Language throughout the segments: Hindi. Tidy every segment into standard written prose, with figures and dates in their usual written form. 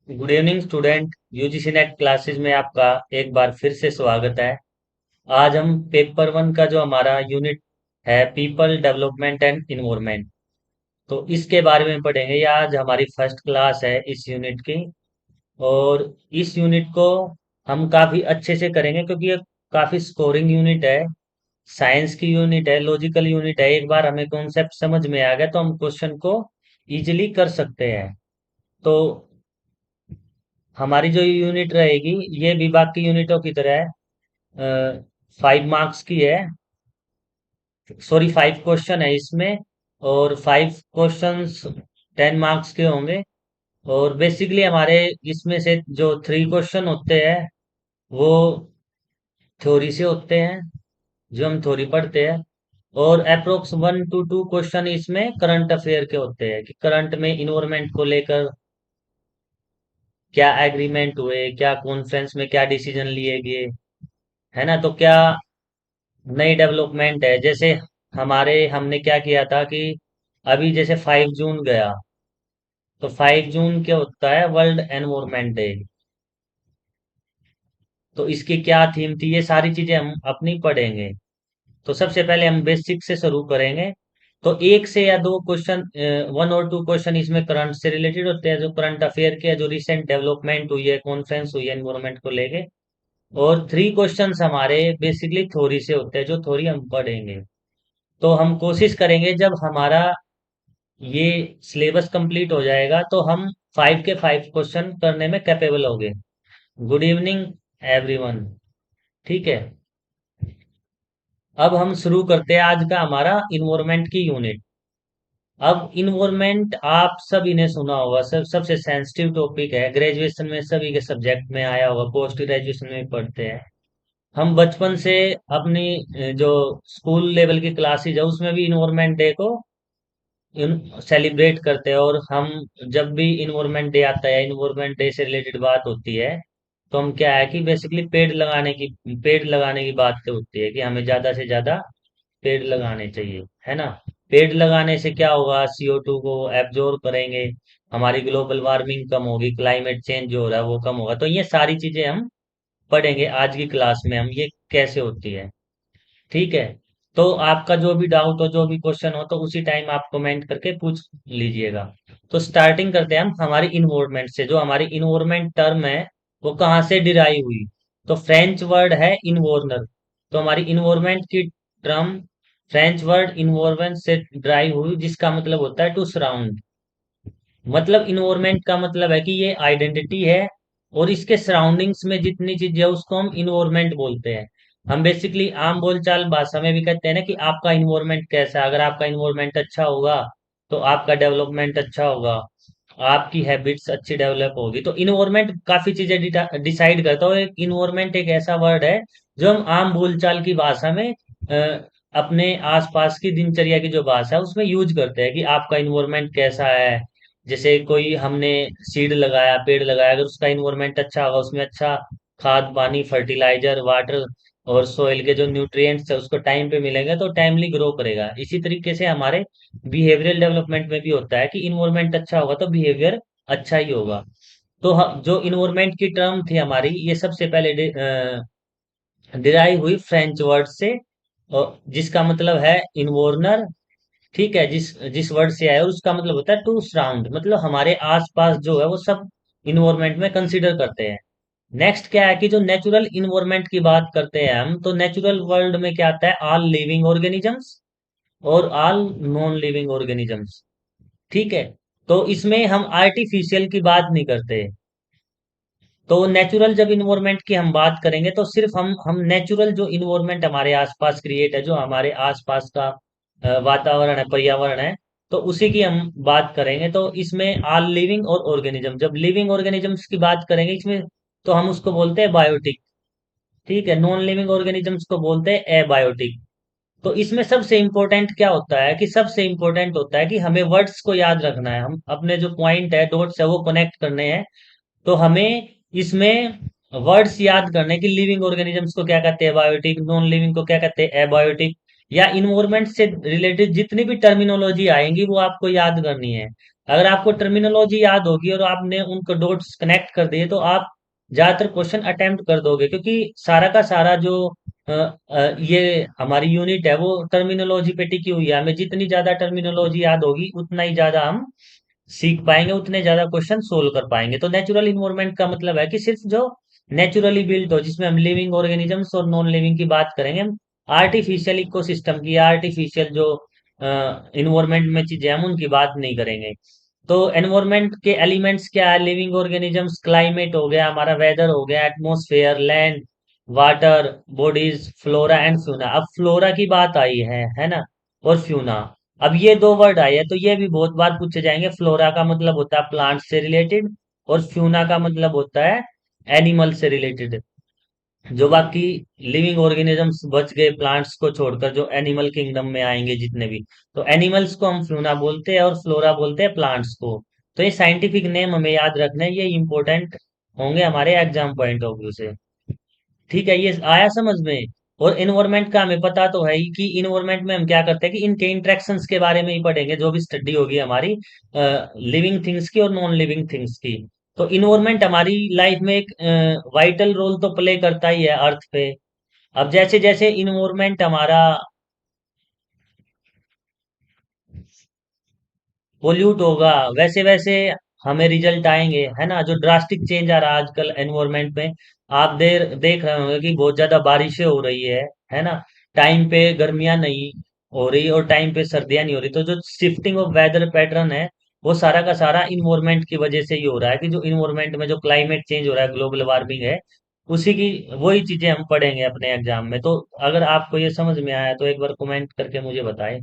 Good evening student. UGC net classes में आपका एक बार फिर से स्वागत है। आज हम पेपर वन का जो हमारा यूनिट है, पीपल डेवलपमेंट एंड इन्वायरमेंट, तो इसके बारे में पढ़ेंगे। ये आज हमारी फर्स्ट क्लास है इस यूनिट की। और इस यूनिट को हम काफ़ी अच्छे से करेंगे क्योंकि ये काफ़ी स्कोरिंग यूनिट है, साइंस की यूनिट है, लॉजिकल यूनिट है। एक बार हमें कॉन्सेप्ट समझ में आ गया तो हम क्वेश्चन को इजीली कर सकते हैं। तो हमारी जो यूनिट रहेगी, ये भी बाकी यूनिटों की तरह है, 5 मार्क्स की है। सॉरी, 5 क्वेश्चन है इसमें। और 5 क्वेश्चंस 10 मार्क्स के होंगे। और बेसिकली हमारे इसमें से जो 3 क्वेश्चन होते हैं वो थ्योरी से होते हैं, जो हम थ्योरी पढ़ते हैं। और अप्रोक्स 1 to 2 क्वेश्चन इसमें करंट अफेयर के होते हैं कि करंट में इन्वायरमेंट को लेकर क्या एग्रीमेंट हुए, क्या कॉन्फ्रेंस में क्या डिसीजन लिए गए, है ना। तो क्या नई डेवलपमेंट है, जैसे हमने क्या किया था कि अभी जैसे 5 जून गया, तो 5 जून क्या होता है, वर्ल्ड एनवायरनमेंट डे। तो इसकी क्या थीम थी, ये सारी चीजें हम अपनी पढ़ेंगे। तो सबसे पहले हम बेसिक से शुरू करेंगे। तो एक से या दो क्वेश्चन, 1 और 2 क्वेश्चन इसमें करंट से रिलेटेड होते हैं, जो करंट अफेयर के, जो रिसेंट डेवलपमेंट हुई है, कॉन्फ्रेंस हुई है एनवायरनमेंट को लेके। और 3 क्वेश्चंस हमारे बेसिकली थ्योरी से होते हैं, जो थ्योरी हम पढ़ेंगे। तो हम कोशिश करेंगे जब हमारा ये सिलेबस कंप्लीट हो जाएगा तो हम 5 के 5 क्वेश्चन करने में कैपेबल होंगे। Good evening everyone. ठीक है। अब हम शुरू करते हैं आज का हमारा इन्वायरमेंट की यूनिट। अब इन्वायरमेंट आप सभी ने सुना होगा, सबसे सेंसिटिव टॉपिक है, ग्रेजुएशन में सभी के सब्जेक्ट में आया होगा, पोस्ट ग्रेजुएशन में भी पढ़ते हैं। हम बचपन से अपनी जो स्कूल लेवल की क्लासेज है उसमें भी इन्वायरमेंट डे को सेलिब्रेट करते हैं। और हम जब भी इन्वायरमेंट डे आता है, इन्वायरमेंट डे से रिलेटेड बात होती है, तो हम क्या है कि बेसिकली पेड़ लगाने की बात तो होती है कि हमें ज्यादा से ज्यादा पेड़ लगाने चाहिए, है ना। पेड़ लगाने से क्या होगा, CO2 को एब्जॉर्ब करेंगे, हमारी ग्लोबल वार्मिंग कम होगी, क्लाइमेट चेंज जो हो रहा है वो कम होगा। तो ये सारी चीजें हम पढ़ेंगे आज की क्लास में, हम ये कैसे होती है। ठीक है। तो आपका जो भी डाउट हो, जो भी क्वेश्चन हो, तो उसी टाइम आप कमेंट करके पूछ लीजिएगा। तो स्टार्टिंग करते हैं हम हमारी इन्वॉल्वमेंट से। जो हमारी इन्वॉल्वमेंट टर्म है वो कहाँ से डिराइव हुई, तो फ्रेंच वर्ड है इन्वॉर्नर। तो हमारी इन्वॉल्वमेंट की टर्म फ्रेंच वर्ड इन्वॉल्वमेंट से डिराइव हुई, जिसका मतलब होता है टू सराउंड। मतलब इन्वॉल्वमेंट का मतलब है कि ये आइडेंटिटी है, और इसके सराउंडिंग्स में जितनी चीजें है उसको हम इन्वॉल्वमेंट बोलते हैं। हम बेसिकली आम बोलचाल भाषा में भी कहते हैं ना कि आपका इन्वॉल्वमेंट कैसा है। अगर आपका इन्वॉल्वमेंट अच्छा होगा तो आपका डेवलपमेंट अच्छा होगा, आपकी हैबिट्स अच्छी डेवलप होगी। तो इन्वॉल्वमेंट काफी चीजें डिसाइड करता है। एक इन्वॉल्वमेंट एक ऐसा वर्ड है जो हम आम बोलचाल की भाषा में अपने आसपास की दिनचर्या की जो भाषा है उसमें यूज करते हैं कि आपका इन्वॉल्वमेंट कैसा है। जैसे कोई हमने सीड लगाया, पेड़ लगाया, अगर उसका इन्वायरमेंट अच्छा होगा, उसमें अच्छा खाद पानी फर्टिलाइजर वाटर और सोइल के जो न्यूट्रिएंट्स है उसको टाइम पे मिलेंगे तो टाइमली ग्रो करेगा। इसी तरीके से हमारे बिहेवियरल डेवलपमेंट में भी होता है कि इन्वायरमेंट अच्छा होगा तो बिहेवियर अच्छा ही होगा। तो जो इन्वायरमेंट की टर्म थी हमारी, ये सबसे पहले डिराइव हुई फ्रेंच वर्ड से, और जिसका मतलब है इन्वॉर्नर। ठीक है। जिस जिस वर्ड से आया है उसका मतलब होता है टू सराउंड, मतलब हमारे आसपास जो है वो सब इन्वायरमेंट में कंसीडर करते हैं। नेक्स्ट क्या है कि जो नेचुरल इन्वायरमेंट की बात करते हैं हम, तो नेचुरल वर्ल्ड में क्या आता है, ऑल लिविंग ऑर्गेनिजम्स और ऑल नॉन लिविंग ऑर्गेनिजम्स। ठीक है। तो इसमें हम आर्टिफिशियल की बात नहीं करते। तो नेचुरल जब इन्वायरमेंट की हम बात करेंगे तो सिर्फ हम नेचुरल जो इन्वायरमेंट हमारे आसपास क्रिएट है, जो हमारे आसपास का वातावरण है, पर्यावरण है, तो उसी की हम बात करेंगे। तो इसमें ऑल लिविंग और ऑर्गेनिज्म, जब लिविंग ऑर्गेनिजम्स की बात करेंगे इसमें, तो हम उसको बोलते हैं बायोटिक। ठीक है। नॉन लिविंग ऑर्गेनिजम्स को बोलते हैं एबायोटिक। तो इसमें सबसे इंपॉर्टेंट क्या होता है कि सबसे इंपॉर्टेंट होता है कि हमें वर्ड्स को याद रखना है, हम अपने जो पॉइंट है, डॉट्स है, वो कनेक्ट करने हैं। तो हमें इसमें वर्ड्स याद करने की, लिविंग ऑर्गेनिजम्स को क्या कहते हैं, बायोटिक, नॉन लिविंग को क्या कहते हैं, एबायोटिक। या इन्वायरमेंट से रिलेटेड जितनी भी टर्मिनोलॉजी आएंगी वो आपको याद करनी है। अगर आपको टर्मिनोलॉजी याद होगी और आपने उनको डॉट्स कनेक्ट कर दिए तो आप ज्यादातर क्वेश्चन अटेम्प्ट कर दोगे, क्योंकि सारा का सारा जो ये हमारी यूनिट है वो टर्मिनोलॉजी पे टिकी हुई है। हमें जितनी ज्यादा टर्मिनोलॉजी याद होगी उतना ही ज्यादा हम सीख पाएंगे, उतने ज्यादा क्वेश्चन सोल्व कर पाएंगे। तो नेचुरल इन्वायरमेंट का मतलब है कि सिर्फ जो नेचुरली बिल्ट हो, जिसमें हम लिविंग ऑर्गेनिजम्स और नॉन लिविंग की बात करेंगे, हम आर्टिफिशियल इकोसिस्टम की, आर्टिफिशियल जो इन्वायरमेंट में चीजें हम उनकी बात नहीं करेंगे। तो एनवायरमेंट के एलिमेंट्स क्या है? लिविंग ऑर्गेनिजम्स, क्लाइमेट हो गया, हमारा वेदर हो गया, atmosphere, land, water bodies, flora and fauna. अब फ्लोरा की बात आई है ना, और फ्यूना। अब ये दो वर्ड आए हैं तो ये भी बहुत बार पूछे जाएंगे। फ्लोरा का मतलब होता है प्लांट से रिलेटेड, और फ्यूना का मतलब होता है एनिमल से रिलेटेड। जो बाकी लिविंग ऑर्गेनिजम्स बच गए प्लांट्स को छोड़कर, जो एनिमल किंगडम में आएंगे जितने भी, तो एनिमल्स को हम फ्यूना बोलते हैं और फ्लोरा बोलते हैं प्लांट्स को। तो ये साइंटिफिक नेम हमें याद रखना है, ये इंपॉर्टेंट होंगे हमारे एग्जाम पॉइंट ऑफ व्यू से। ठीक है, ये आया समझ में। और इन्वायरमेंट का हमें पता तो है ही कि इन्वायरमेंट में हम क्या करते हैं कि इनके इंटरेक्शंस के बारे में ही पढ़ेंगे, जो भी स्टडी होगी हमारी लिविंग थिंग्स की और नॉन लिविंग थिंग्स की। तो इन्वायरमेंट हमारी लाइफ में एक वाइटल रोल तो प्ले करता ही है अर्थ पे। अब जैसे जैसे इन्वायरमेंट हमारा पोल्यूट होगा, वैसे वैसे हमें रिजल्ट आएंगे, है ना। जो ड्रास्टिक चेंज आ रहा है आजकल एनवायरमेंट में, आप देख रहे होंगे कि बहुत ज्यादा बारिशें हो रही है ना। टाइम पे गर्मियां नहीं हो रही और टाइम पे सर्दियां नहीं हो रही। तो जो शिफ्टिंग ऑफ वेदर पैटर्न है, वो सारा का सारा इन्वायरमेंट की वजह से ही हो रहा है। कि जो इन्वायरमेंट में जो क्लाइमेट चेंज हो रहा है, ग्लोबल वार्मिंग है, उसी की वही चीजें हम पढ़ेंगे अपने एग्जाम में। तो अगर आपको ये समझ में आया तो एक बार कमेंट करके मुझे बताएं।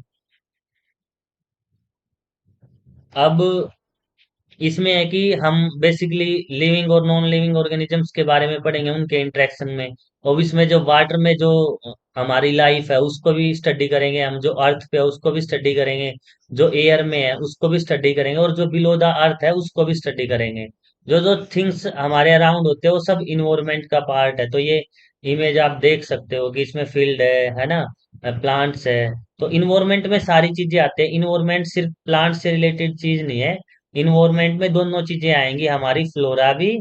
अब इसमें है कि हम बेसिकली लिविंग और नॉन लिविंग ऑर्गेनिजम्स के बारे में पढ़ेंगे, उनके इंटरेक्शन में। और इसमें जो वाटर में जो हमारी लाइफ है उसको भी स्टडी करेंगे हम, जो अर्थ पे है उसको भी स्टडी करेंगे, जो एयर में है उसको भी स्टडी करेंगे, और जो बिलो द अर्थ है उसको भी स्टडी करेंगे। जो जो थिंग्स हमारे अराउंड होते हैं वो सब इन्वायरमेंट का पार्ट है। तो ये इमेज आप देख सकते हो कि इसमें फील्ड है ना, प्लांट्स है। तो इन्वायरमेंट में सारी चीजें आते हैं। इन्वायरमेंट सिर्फ प्लांट से रिलेटेड चीज नहीं है, इन्वायरमेंट में दोनों चीजें आएंगी, हमारी फ्लोरा भी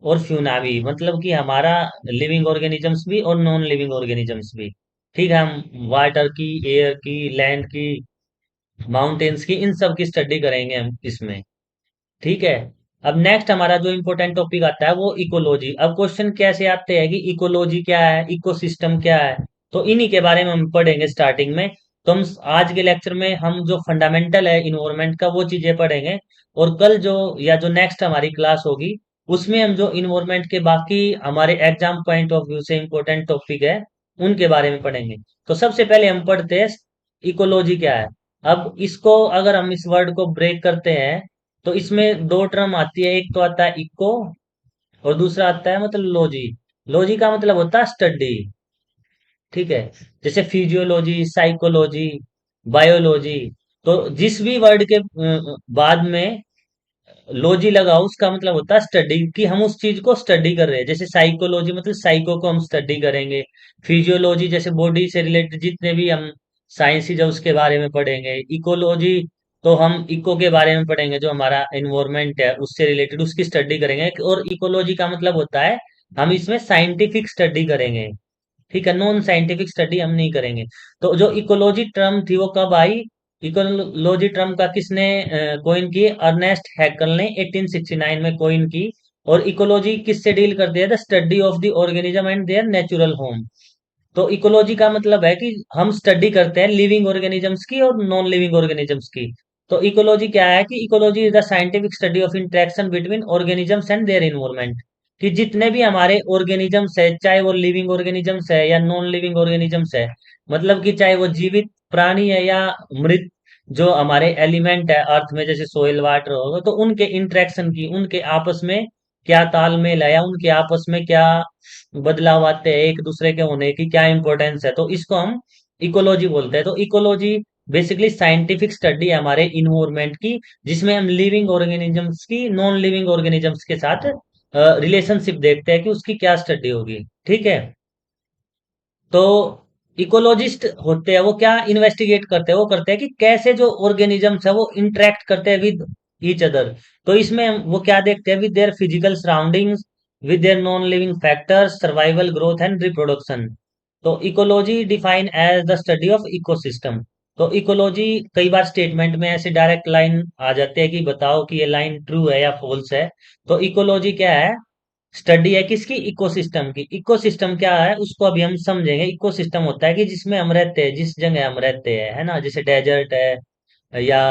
और फ्यूना भी। मतलब कि हमारा लिविंग ऑर्गेनिजम्स भी और नॉन लिविंग ऑर्गेनिजम्स भी। ठीक है, हम वाटर की, एयर की, लैंड की, माउंटेन्स की, इन सब की स्टडी करेंगे हम इसमें। ठीक है। अब नेक्स्ट हमारा जो इम्पोर्टेंट टॉपिक आता है वो इकोलॉजी। अब क्वेश्चन कैसे आते हैं कि इकोलॉजी क्या है, इकोसिस्टम क्या है, तो इन्हीं के बारे में हम पढ़ेंगे स्टार्टिंग में। तो हम आज के लेक्चर में हम जो फंडामेंटल है इन्वायरमेंट का वो चीजें पढ़ेंगे। और कल जो, या जो नेक्स्ट हमारी क्लास होगी, उसमें हम जो इन्वायरमेंट के बाकी हमारे एग्जाम पॉइंट ऑफ व्यू से इम्पोर्टेंट टॉपिक है उनके बारे में पढ़ेंगे। तो सबसे पहले हम पढ़ते हैं इकोलॉजी क्या है। अब इसको अगर हम इस वर्ड को ब्रेक करते हैं तो इसमें दो टर्म आती है, एक तो आता है इको और दूसरा आता है मतलब लॉजी। लॉजी का मतलब होता है स्टडी। ठीक है, जैसे फिजियोलॉजी, साइकोलॉजी, बायोलॉजी। तो जिस भी वर्ड के बाद में लॉजी लगा उसका मतलब होता है स्टडी, कि हम उस चीज को स्टडी कर रहे हैं। जैसे साइकोलॉजी मतलब साइको को हम स्टडी करेंगे। फिजियोलॉजी जैसे बॉडी से रिलेटेड जितने भी हम साइंसेज है उसके बारे में पढ़ेंगे। इकोलॉजी तो हम इको के बारे में पढ़ेंगे, जो हमारा एनवायरमेंट है उससे रिलेटेड उसकी स्टडी करेंगे। और इकोलॉजी का मतलब होता है हम इसमें साइंटिफिक स्टडी करेंगे। ठीक है, नॉन साइंटिफिक स्टडी हम नहीं करेंगे। तो जो इकोलॉजी टर्म थी वो कब आई? इकोलॉजी टर्म का किसने कोइन की? अर्नेस्ट हैकल ने 1869 में कोइन की। और इकोलॉजी किससे डील करती है? The study of the organism and there natural home. तो इकोलॉजी का मतलब है कि हम स्टडी करते हैं लिविंग ऑर्गेनिजम्स की और नॉन लिविंग ऑर्गेनिजम्स की। तो इकोलॉजी क्या है कि ecology is the scientific study of interaction between organisms and their environment. कि जितने भी हमारे ऑर्गेनिजम्स है, चाहे वो लिविंग ऑर्गेनिजम्स है या नॉन लिविंग ऑर्गेनिजम्स है, मतलब कि चाहे वो जीवित प्राणी है या मृत, जो हमारे एलिमेंट है अर्थ में जैसे सोइल वाटर होगा, तो उनके इंटरेक्शन की, उनके आपस में क्या तालमेल है, या उनके आपस में क्या बदलाव आते हैं, एक दूसरे के होने की क्या इंपॉर्टेंस है, तो इसको हम इकोलॉजी बोलते हैं। तो इकोलॉजी बेसिकली साइंटिफिक स्टडी है हमारे इन्वायरमेंट की, जिसमें हम लिविंग ऑर्गेनिजम्स की नॉन लिविंग ऑर्गेनिजम्स के साथ रिलेशनशिप देखते हैं कि उसकी क्या स्टडी होगी। ठीक है। तो इकोलॉजिस्ट होते हैं वो क्या इन्वेस्टिगेट करते हैं, वो करते हैं कि कैसे जो ऑर्गेनिजम्स है वो इंटरेक्ट करते हैं विद ईच अदर। तो इसमें वो क्या देखते हैं, with their physical surroundings, with their non living factors, survival, growth and reproduction. तो ecology define as the study of ecosystem. तो इकोलॉजी कई बार स्टेटमेंट में ऐसे डायरेक्ट लाइन आ जाते हैं कि बताओ कि ये लाइन ट्रू है या फॉल्स है। तो इकोलॉजी क्या है, स्टडी है किसकी, इकोसिस्टम की। इकोसिस्टम क्या है उसको अभी हम समझेंगे। इकोसिस्टम होता है कि जिसमें हम रहते हैं, जिस जगह हम रहते हैं, है ना, जैसे डेजर्ट है या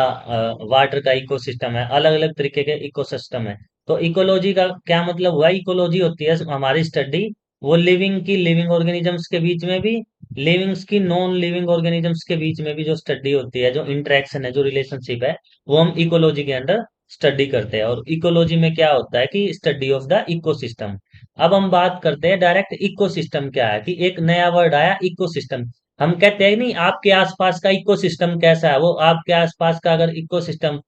वाटर का इकोसिस्टम है, अलग अलग तरीके के इकोसिस्टम है। तो इकोलॉजी का क्या मतलब हुआ, इकोलॉजी होती है हमारी स्टडी वो लिविंग की, लिविंग ऑर्गेनिजम्स के बीच में भी, लिविंग्स की नॉन लिविंग ऑर्गेनिजम्स के बीच में भी जो स्टडी होती है, जो इंटरेक्शन है, जो रिलेशनशिप है, वो हम इकोलॉजी के अंडर स्टडी करते हैं। और इकोलॉजी में क्या होता है कि स्टडी ऑफ द इकोसिस्टम। अब हम बात करते हैं डायरेक्ट इकोसिस्टम क्या है, कि एक नया वर्ड आया इकोसिस्टम। हम कहते हैं नहीं आपके आसपास का इकोसिस्टम कैसा है, वो आपके आसपास का अगर इकोसिस्टम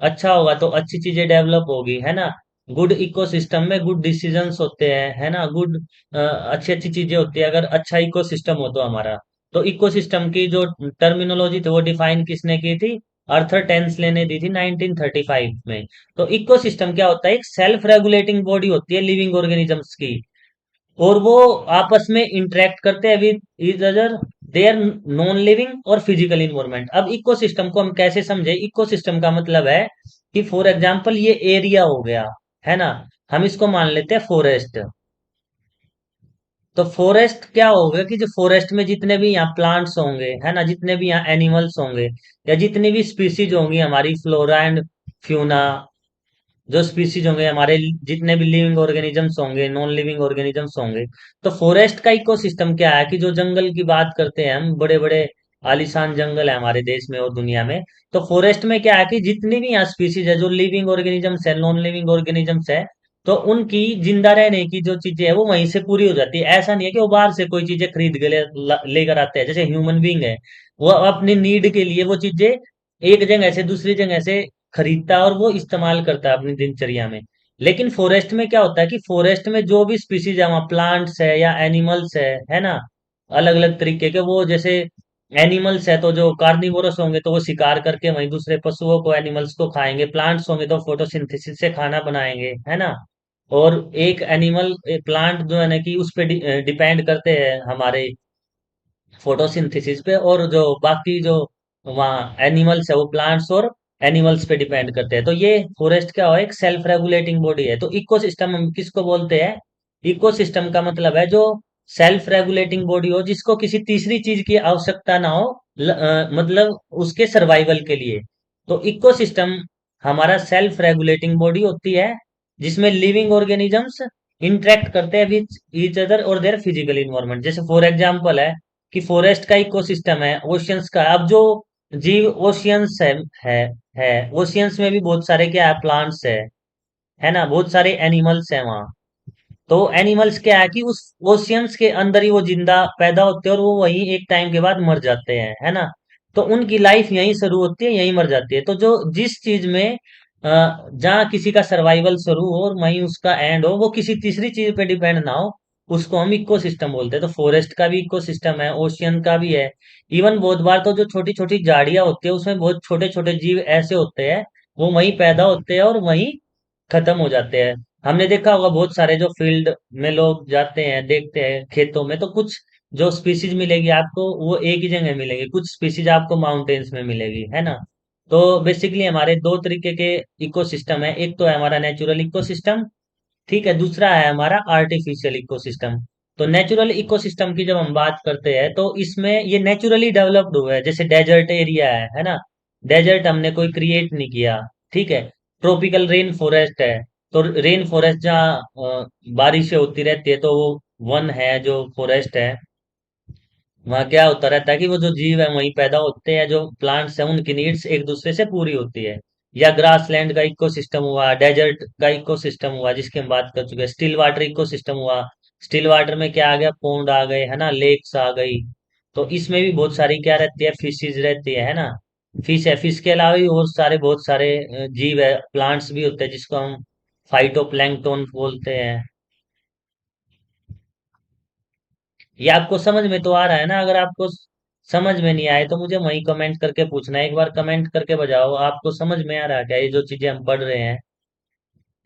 अच्छा होगा तो अच्छी चीजें डेवलप होगी, है ना। गुड इकोसिस्टम में गुड डिसीजंस होते हैं, है ना, गुड अच्छी अच्छी चीजें होती है अगर अच्छा इकोसिस्टम हो तो हमारा। तो इकोसिस्टम की जो टर्मिनोलॉजी थी वो डिफाइन किसने की थी, अर्थर टेंस लेने दी थी 1935 में। तो इकोसिस्टम क्या होता है, एक सेल्फ रेगुलेटिंग बॉडी होती है लिविंग ऑर्गेनिजम्स की, और वो आपस में इंटरेक्ट करते हैं with each other, there non living और फिजिकल इन्वायरमेंट। अब इकोसिस्टम को हम कैसे समझे, इकोसिस्टम का मतलब है कि फॉर एग्जांपल ये एरिया हो गया, है ना, हम इसको मान लेते हैं फॉरेस्ट। तो फॉरेस्ट क्या होगा कि जो फॉरेस्ट में जितने भी यहाँ प्लांट्स होंगे, है ना, जितने भी यहाँ एनिमल्स होंगे, या जितनी भी स्पीसीज होंगी हमारी, फ्लोरा एंड फ्यूना, जो स्पीसीज होंगे हमारे, जितने भी लिविंग ऑर्गेनिजम्स होंगे, नॉन लिविंग ऑर्गेनिजम्स होंगे। तो फॉरेस्ट का इकोसिस्टम क्या है, कि जो जंगल की बात करते हैं हम, बड़े बड़े आलीशान जंगल है हमारे देश में और दुनिया में। तो फॉरेस्ट में क्या है कि जितनी भी यहाँ स्पीसीज है, जो लिविंग ऑर्गेनिजम्स है, नॉन लिविंग ऑर्गेनिजम्स है, तो उनकी जिंदा रहने की जो चीजें है वो वहीं से पूरी हो जाती है। ऐसा नहीं है कि वो बाहर से कोई चीजें खरीद के लेकर आते हैं, जैसे ह्यूमन बींग है, वो अपनी नीड के लिए वो चीजें एक जगह से दूसरी जगह से खरीदता है और वो इस्तेमाल करता है अपनी दिनचर्या में। लेकिन फॉरेस्ट में क्या होता है कि फॉरेस्ट में जो भी स्पीसीज है, वहाँ प्लांट्स है या एनिमल्स है ना, अलग अलग तरीके के, वो जैसे एनिमल्स है तो जो कार्निवोरस होंगे तो वो शिकार करके वहीं दूसरे पशुओं को, एनिमल्स को खाएंगे। प्लांट्स होंगे तो फोटोसिंथेसिस से खाना बनाएंगे, है ना। और एक एनिमल, प्लांट जो है ना कि उस पे डिपेंड करते हैं हमारे फोटोसिंथेसिस पे, और जो बाकी जो वहाँ एनिमल्स है वो प्लांट्स और एनिमल्स पे डिपेंड करते हैं। तो ये फॉरेस्ट क्या हो, एक सेल्फ रेगुलेटिंग बॉडी है। तो इकोसिस्टम हम किसको बोलते हैं, इकोसिस्टम का मतलब है जो सेल्फ रेगुलेटिंग बॉडी हो, जिसको किसी तीसरी चीज की आवश्यकता ना हो, मतलब उसके सर्वाइवल के लिए। तो इकोसिस्टम हमारा सेल्फ रेगुलेटिंग बॉडी होती है, जिसमें लिविंग ऑर्गेनिजम्स इंटरेक्ट करते हैं विद ईच अदर और देयर फिजिकल इन्वायरमेंट। जैसे फॉर एग्जांपल है कि फॉरेस्ट का इकोसिस्टम है, ओशियंस का। अब जो जीव ओशियंस है है ओशियंस में भी बहुत सारे क्या है, प्लांट्स है ना, बहुत सारे एनिमल्स हैं वहाँ। तो एनिमल्स क्या है कि उस ओशियंस के अंदर ही वो जिंदा पैदा होते हैं और वो वहीं एक टाइम के बाद मर जाते हैं, है ना। तो उनकी लाइफ यहीं शुरू होती है, यहीं मर जाती है। तो जो जिस चीज में जहाँ किसी का सर्वाइवल शुरू हो और वहीं उसका एंड हो, वो किसी तीसरी चीज पे डिपेंड ना हो, उसको हम इकोसिस्टम बोलते हैं। तो फॉरेस्ट का भी इकोसिस्टम है, ओशियन का भी है। इवन बहुत बार तो जो छोटी छोटी झाड़ियां होती है उसमें बहुत छोटे छोटे जीव ऐसे होते हैं, वो वहीं पैदा होते हैं और वहीं खत्म हो जाते हैं। हमने देखा होगा बहुत सारे जो फील्ड में लोग जाते हैं, देखते हैं खेतों में, तो कुछ जो स्पीसीज मिलेगी आपको वो एक ही जगह मिलेगी, कुछ स्पीसीज आपको माउंटेन्स में मिलेगी, है ना। तो बेसिकली हमारे दो तरीके के इकोसिस्टम है, एक तो है हमारा नेचुरल इकोसिस्टम, ठीक है, दूसरा है हमारा आर्टिफिशियल इकोसिस्टम। तो नेचुरल इकोसिस्टम की जब हम बात करते हैं तो इसमें ये नेचुरली डेवलप्ड हुआ है। जैसे डेजर्ट एरिया है ना, डेजर्ट हमने कोई क्रिएट नहीं किया, ठीक है। ट्रॉपिकल रेन फॉरेस्ट है, तो रेन फॉरेस्ट जहाँ बारिशें होती रहती है, तो वो वन है जो फॉरेस्ट है, वहाँ क्या होता रहता है कि वो जो जीव है वहीं पैदा होते हैं, जो प्लांट्स हैं उनकी नीड्स एक दूसरे से पूरी होती है। या ग्रासलैंड का इकोसिस्टम हुआ, डेजर्ट का इकोसिस्टम हुआ जिसकी हम बात कर चुके हैं, स्टिल वाटर इकोसिस्टम हुआ। स्टिल वाटर में क्या आ गया, पोन्ड आ गए, है ना, लेक्स आ गई। तो इसमें भी बहुत सारी क्या रहती है, फिशेज रहती है ना। फिश है, फिश के अलावा भी और सारे बहुत सारे जीव है, प्लांट्स भी होते हैं जिसको हम फाइटोप्लैंक्टन बोलते हैं। ये आपको समझ में तो आ रहा है ना? अगर आपको समझ में नहीं आए तो मुझे वहीं कमेंट करके पूछना है, एक बार कमेंट करके बताओ आपको समझ में आ रहा है क्या ये जो चीजें हम पढ़ रहे हैं?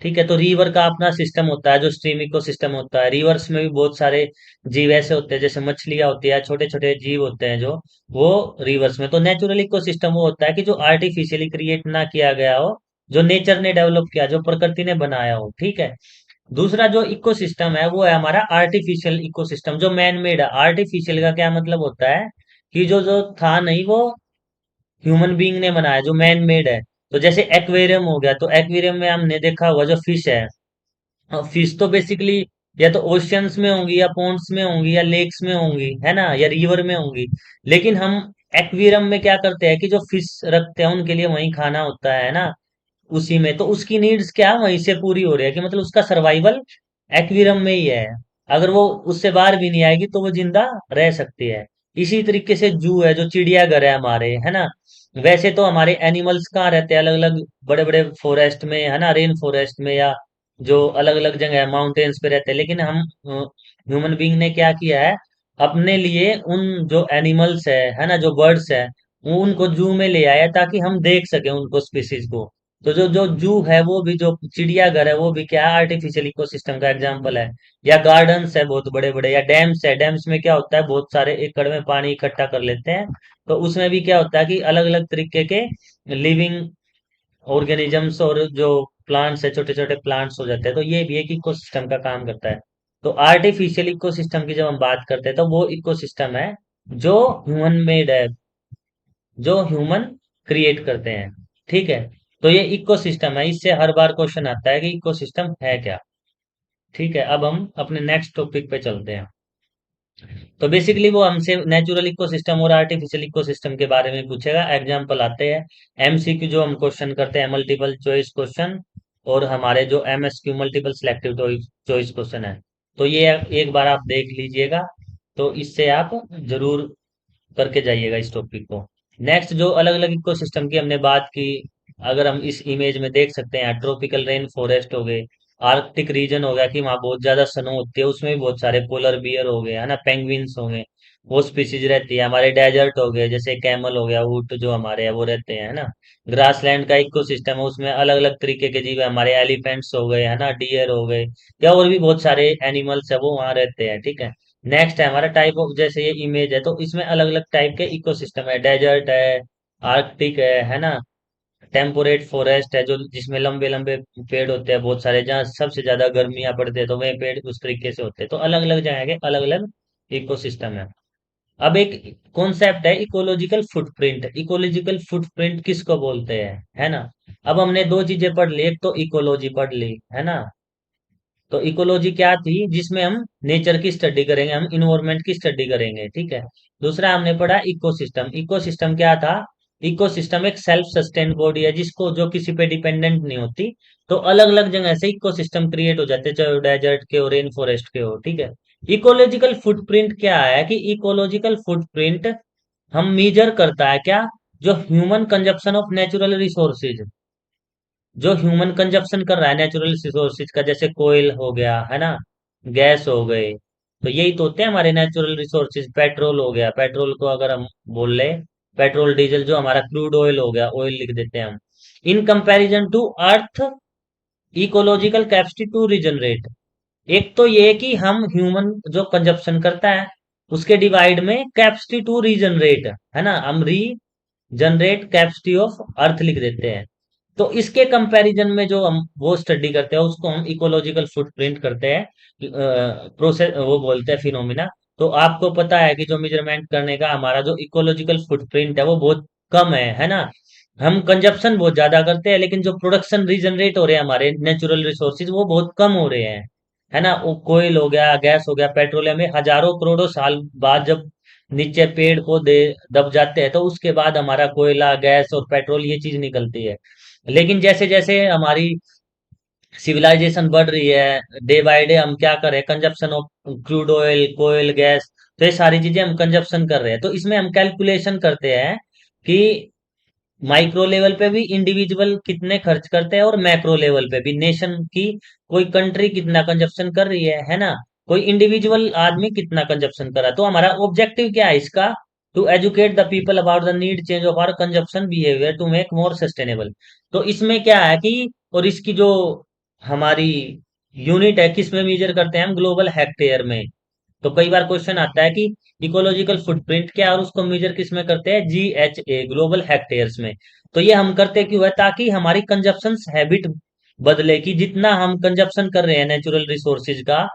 ठीक है, तो रिवर का अपना सिस्टम होता है जो स्ट्रीम इको सिस्टम होता है। रिवर्स में भी बहुत सारे जीव ऐसे होते हैं, जैसे मछलियां होती है, छोटे छोटे जीव होते हैं जो, वो रिवर्स में। तो नेचुरल इको सिस्टम वो होता है कि जो आर्टिफिशियली क्रिएट ना किया गया हो, जो नेचर ने डेवलप किया, जो प्रकृति ने बनाया हो। ठीक है। दूसरा जो इकोसिस्टम है वो है हमारा आर्टिफिशियल इकोसिस्टम, जो मैन मेड है। आर्टिफिशियल का क्या मतलब होता है कि जो जो था नहीं, वो ह्यूमन बीइंग ने बनाया, जो मैन मेड है। तो जैसे एक्वेरियम हो गया, तो एक्वेरियम में हमने देखा हुआ जो फिश है, फिश तो बेसिकली या तो ओशियंस में होंगी, या पॉन्ड्स में होंगी, या लेक्स में होंगी, है ना, या रिवर में होंगी। लेकिन हम एक्वेरियम में क्या करते हैं कि जो फिश रखते हैं उनके लिए वही खाना होता है ना, उसी में। तो उसकी नीड्स क्या वहीं से पूरी हो रही है, कि मतलब उसका सर्वाइवल एक्वेरियम में ही है। अगर वो उससे बाहर भी नहीं आएगी तो वो जिंदा रह सकती है। इसी तरीके से जू है, जो चिड़ियाघर है हमारे, है ना। वैसे तो हमारे एनिमल्स कहाँ रहते हैं, अलग अलग बड़े बड़े फॉरेस्ट में, है ना, रेन फॉरेस्ट में, या जो अलग अलग जगह है माउंटेन्स पे रहते हैं। लेकिन हम ह्यूमन बीइंग ने क्या किया है, अपने लिए उन जो एनिमल्स है ना, जो बर्ड्स है, उनको जू में ले आया ताकि हम देख सके उनको, स्पीसीज को। तो जो जो जू है वो भी, जो चिड़ियाघर है वो भी क्या है, आर्टिफिशियल इकोसिस्टम का एग्जांपल है। या गार्डन्स है बहुत बड़े बड़े, या डैम्स है। डैम्स में क्या होता है, बहुत सारे एकड़ में पानी इकट्ठा कर लेते हैं। तो उसमें भी क्या होता है कि अलग अलग तरीके के लिविंग ऑर्गेनिजम्स और जो प्लांट्स है, छोटे छोटे प्लांट्स हो जाते हैं। तो ये भी एक इकोसिस्टम का काम करता है। तो आर्टिफिशियल इकोसिस्टम की जब हम बात करते हैं तो वो इकोसिस्टम है जो ह्यूमन मेड है, जो ह्यूमन क्रिएट करते हैं। ठीक है। तो ये इकोसिस्टम है, इससे हर बार क्वेश्चन आता है कि इकोसिस्टम है क्या। ठीक है, अब हम अपने नेक्स्ट टॉपिक पे चलते हैं। तो बेसिकली वो हमसे नेचुरल इकोसिस्टम और आर्टिफिशियल इकोसिस्टम के बारे में पूछेगा। एग्जांपल आते हैं एमसीक्यू, जो हम क्वेश्चन करते हैं मल्टीपल चॉइस क्वेश्चन, और हमारे जो MSQ multiple selective choice question है। तो ये एक बार आप देख लीजिएगा, तो इससे आप जरूर करके जाइएगा इस टॉपिक को। नेक्स्ट, जो अलग अलग इकोसिस्टम की हमने बात की, अगर हम इस इमेज में देख सकते हैं, ट्रॉपिकल रेन फॉरेस्ट हो गए, आर्कटिक रीजन हो गया कि वहाँ बहुत ज्यादा स्नो होती है, उसमें भी बहुत सारे पोलर बियर हो गए, है ना, पेंगुइन्स हो गए, वो स्पीसीज रहती है। हमारे डेजर्ट हो गए, जैसे कैमल हो गया, ऊंट जो हमारे हैं वो रहते हैं, है ना। ग्रासलैंड का इकोसिस्टम है, उसमें अलग अलग तरीके के जीव है, हमारे एलिफेंट्स हो गए, है ना, डियर हो गए, या और भी बहुत सारे एनिमल्स है वो वहाँ रहते हैं। ठीक है। नेक्स्ट है हमारा टाइप ऑफ, जैसे ये इमेज है तो इसमें अलग अलग टाइप के इकोसिस्टम है, डेजर्ट है, आर्कटिक है ना, टेम्पोरेट फॉरेस्ट है, जो जिसमें लंबे लंबे पेड़ होते हैं बहुत सारे, जहाँ सबसे ज्यादा गर्मियां पड़ती है तो वह पेड़ उस तरीके से होते हैं। तो अलग अलग जगह के अलग अलग इकोसिस्टम है। अब एक कॉन्सेप्ट है इकोलॉजिकल फुटप्रिंट। इकोलॉजिकल फुटप्रिंट किसको बोलते हैं, है ना। अब हमने दो चीजें पढ़ ली, एक तो इकोलॉजी पढ़ ली, है ना। तो इकोलॉजी क्या थी, जिसमें हम नेचर की स्टडी करेंगे, हम इन्वायरमेंट की स्टडी करेंगे। ठीक है। दूसरा हमने पढ़ा इकोसिस्टम। इकोसिस्टम क्या था, इकोसिस्टम एक सेल्फ सस्टेन बॉडी है, जिसको जो किसी पे डिपेंडेंट नहीं होती। तो अलग अलग जगह से इकोसिस्टम क्रिएट हो जाते हैं, चाहे डेजर्ट के हो, रेन फॉरेस्ट के हो। ठीक है। इकोलॉजिकल फुटप्रिंट क्या है, कि इकोलॉजिकल फुटप्रिंट हम मेजर करता है क्या, जो human consumption of natural resources, जो ह्यूमन कंजप्शन कर रहा है नेचुरल रिसोर्सेज का, जैसे कोयल हो गया, है ना, गैस हो गए। तो यही तो होते हैं हमारे नेचुरल रिसोर्सेज। पेट्रोल हो गया, पेट्रोल को अगर हम बोल ले, पेट्रोल डीजल, जो हमारा क्रूड ऑयल हो गया, ऑयल लिख देते हैं हम। In comparison to earth ecological capacity to regenerate, एक तो ये कि हम ह्यूमन जो कंजप्शन करता है उसके डिवाइड में कैपेसिटी टू रीजनरेट, है ना, हम रीजनरेट कैपेसिटी ऑफ अर्थ लिख देते हैं। तो इसके कंपैरिजन में जो हम वो स्टडी करते हैं उसको हम इकोलॉजिकल फुटप्रिंट करते हैं, प्रोसेस वो बोलते हैं, फिनोमिना। तो आपको पता है कि जो मेजरमेंट करने का हमारा जो इकोलॉजिकल फुटप्रिंट है वो बहुत कम है ना। हम कंजप्शन बहुत ज्यादा करते हैं, लेकिन जो प्रोडक्शन रीजनरेट हो रहे हैं हमारे नेचुरल रिसोर्सेज वो बहुत कम हो रहे हैं, है ना। वो कोयल हो गया, गैस हो गया, पेट्रोलियम में हजारों करोड़ों साल बाद जब नीचे पेड़ पौधे दब जाते हैं तो उसके बाद हमारा कोयला, गैस और पेट्रोल ये चीज निकलती है। लेकिन जैसे जैसे हमारी सिविलाइजेशन बढ़ रही है, डे बाय डे हम क्या कर रहे हैं, कंजप्शन ऑफ क्रूड ऑयल, कोयल, गैस, तो ये सारी चीजें हम कंजप्शन कर रहे हैं। तो इसमें हम कैलकुलेशन करते हैं कि माइक्रो लेवल पे भी इंडिविजुअल कितने खर्च करते हैं, और मैक्रो लेवल पे भी नेशन की, कोई कंट्री कितना कंजप्शन कर रही है ना। कोई इंडिविजुअल आदमी कितना कंजप्शन कर रहा है। तो हमारा ऑब्जेक्टिव क्या है इसका, to educate the people about the need change of our consumption behaviour to make more sustainable. तो इसमें क्या है कि, और इसकी जो हमारी यूनिट है किस में मेजर करते हैं हम, ग्लोबल हेक्टेयर में। तो कई बार क्वेश्चन आता है कि इकोलॉजिकल फुटप्रिंट क्या है, और उसको मेजर किस में करते हैं, GHA ग्लोबल हेक्टेयर्स में। तो ये हम करते क्यों है, ताकि हमारी कंजप्शन हैबिट बदले, कि जितना हम कंजप्शन कर रहे हैं नेचुरल रिसोर्सेज का,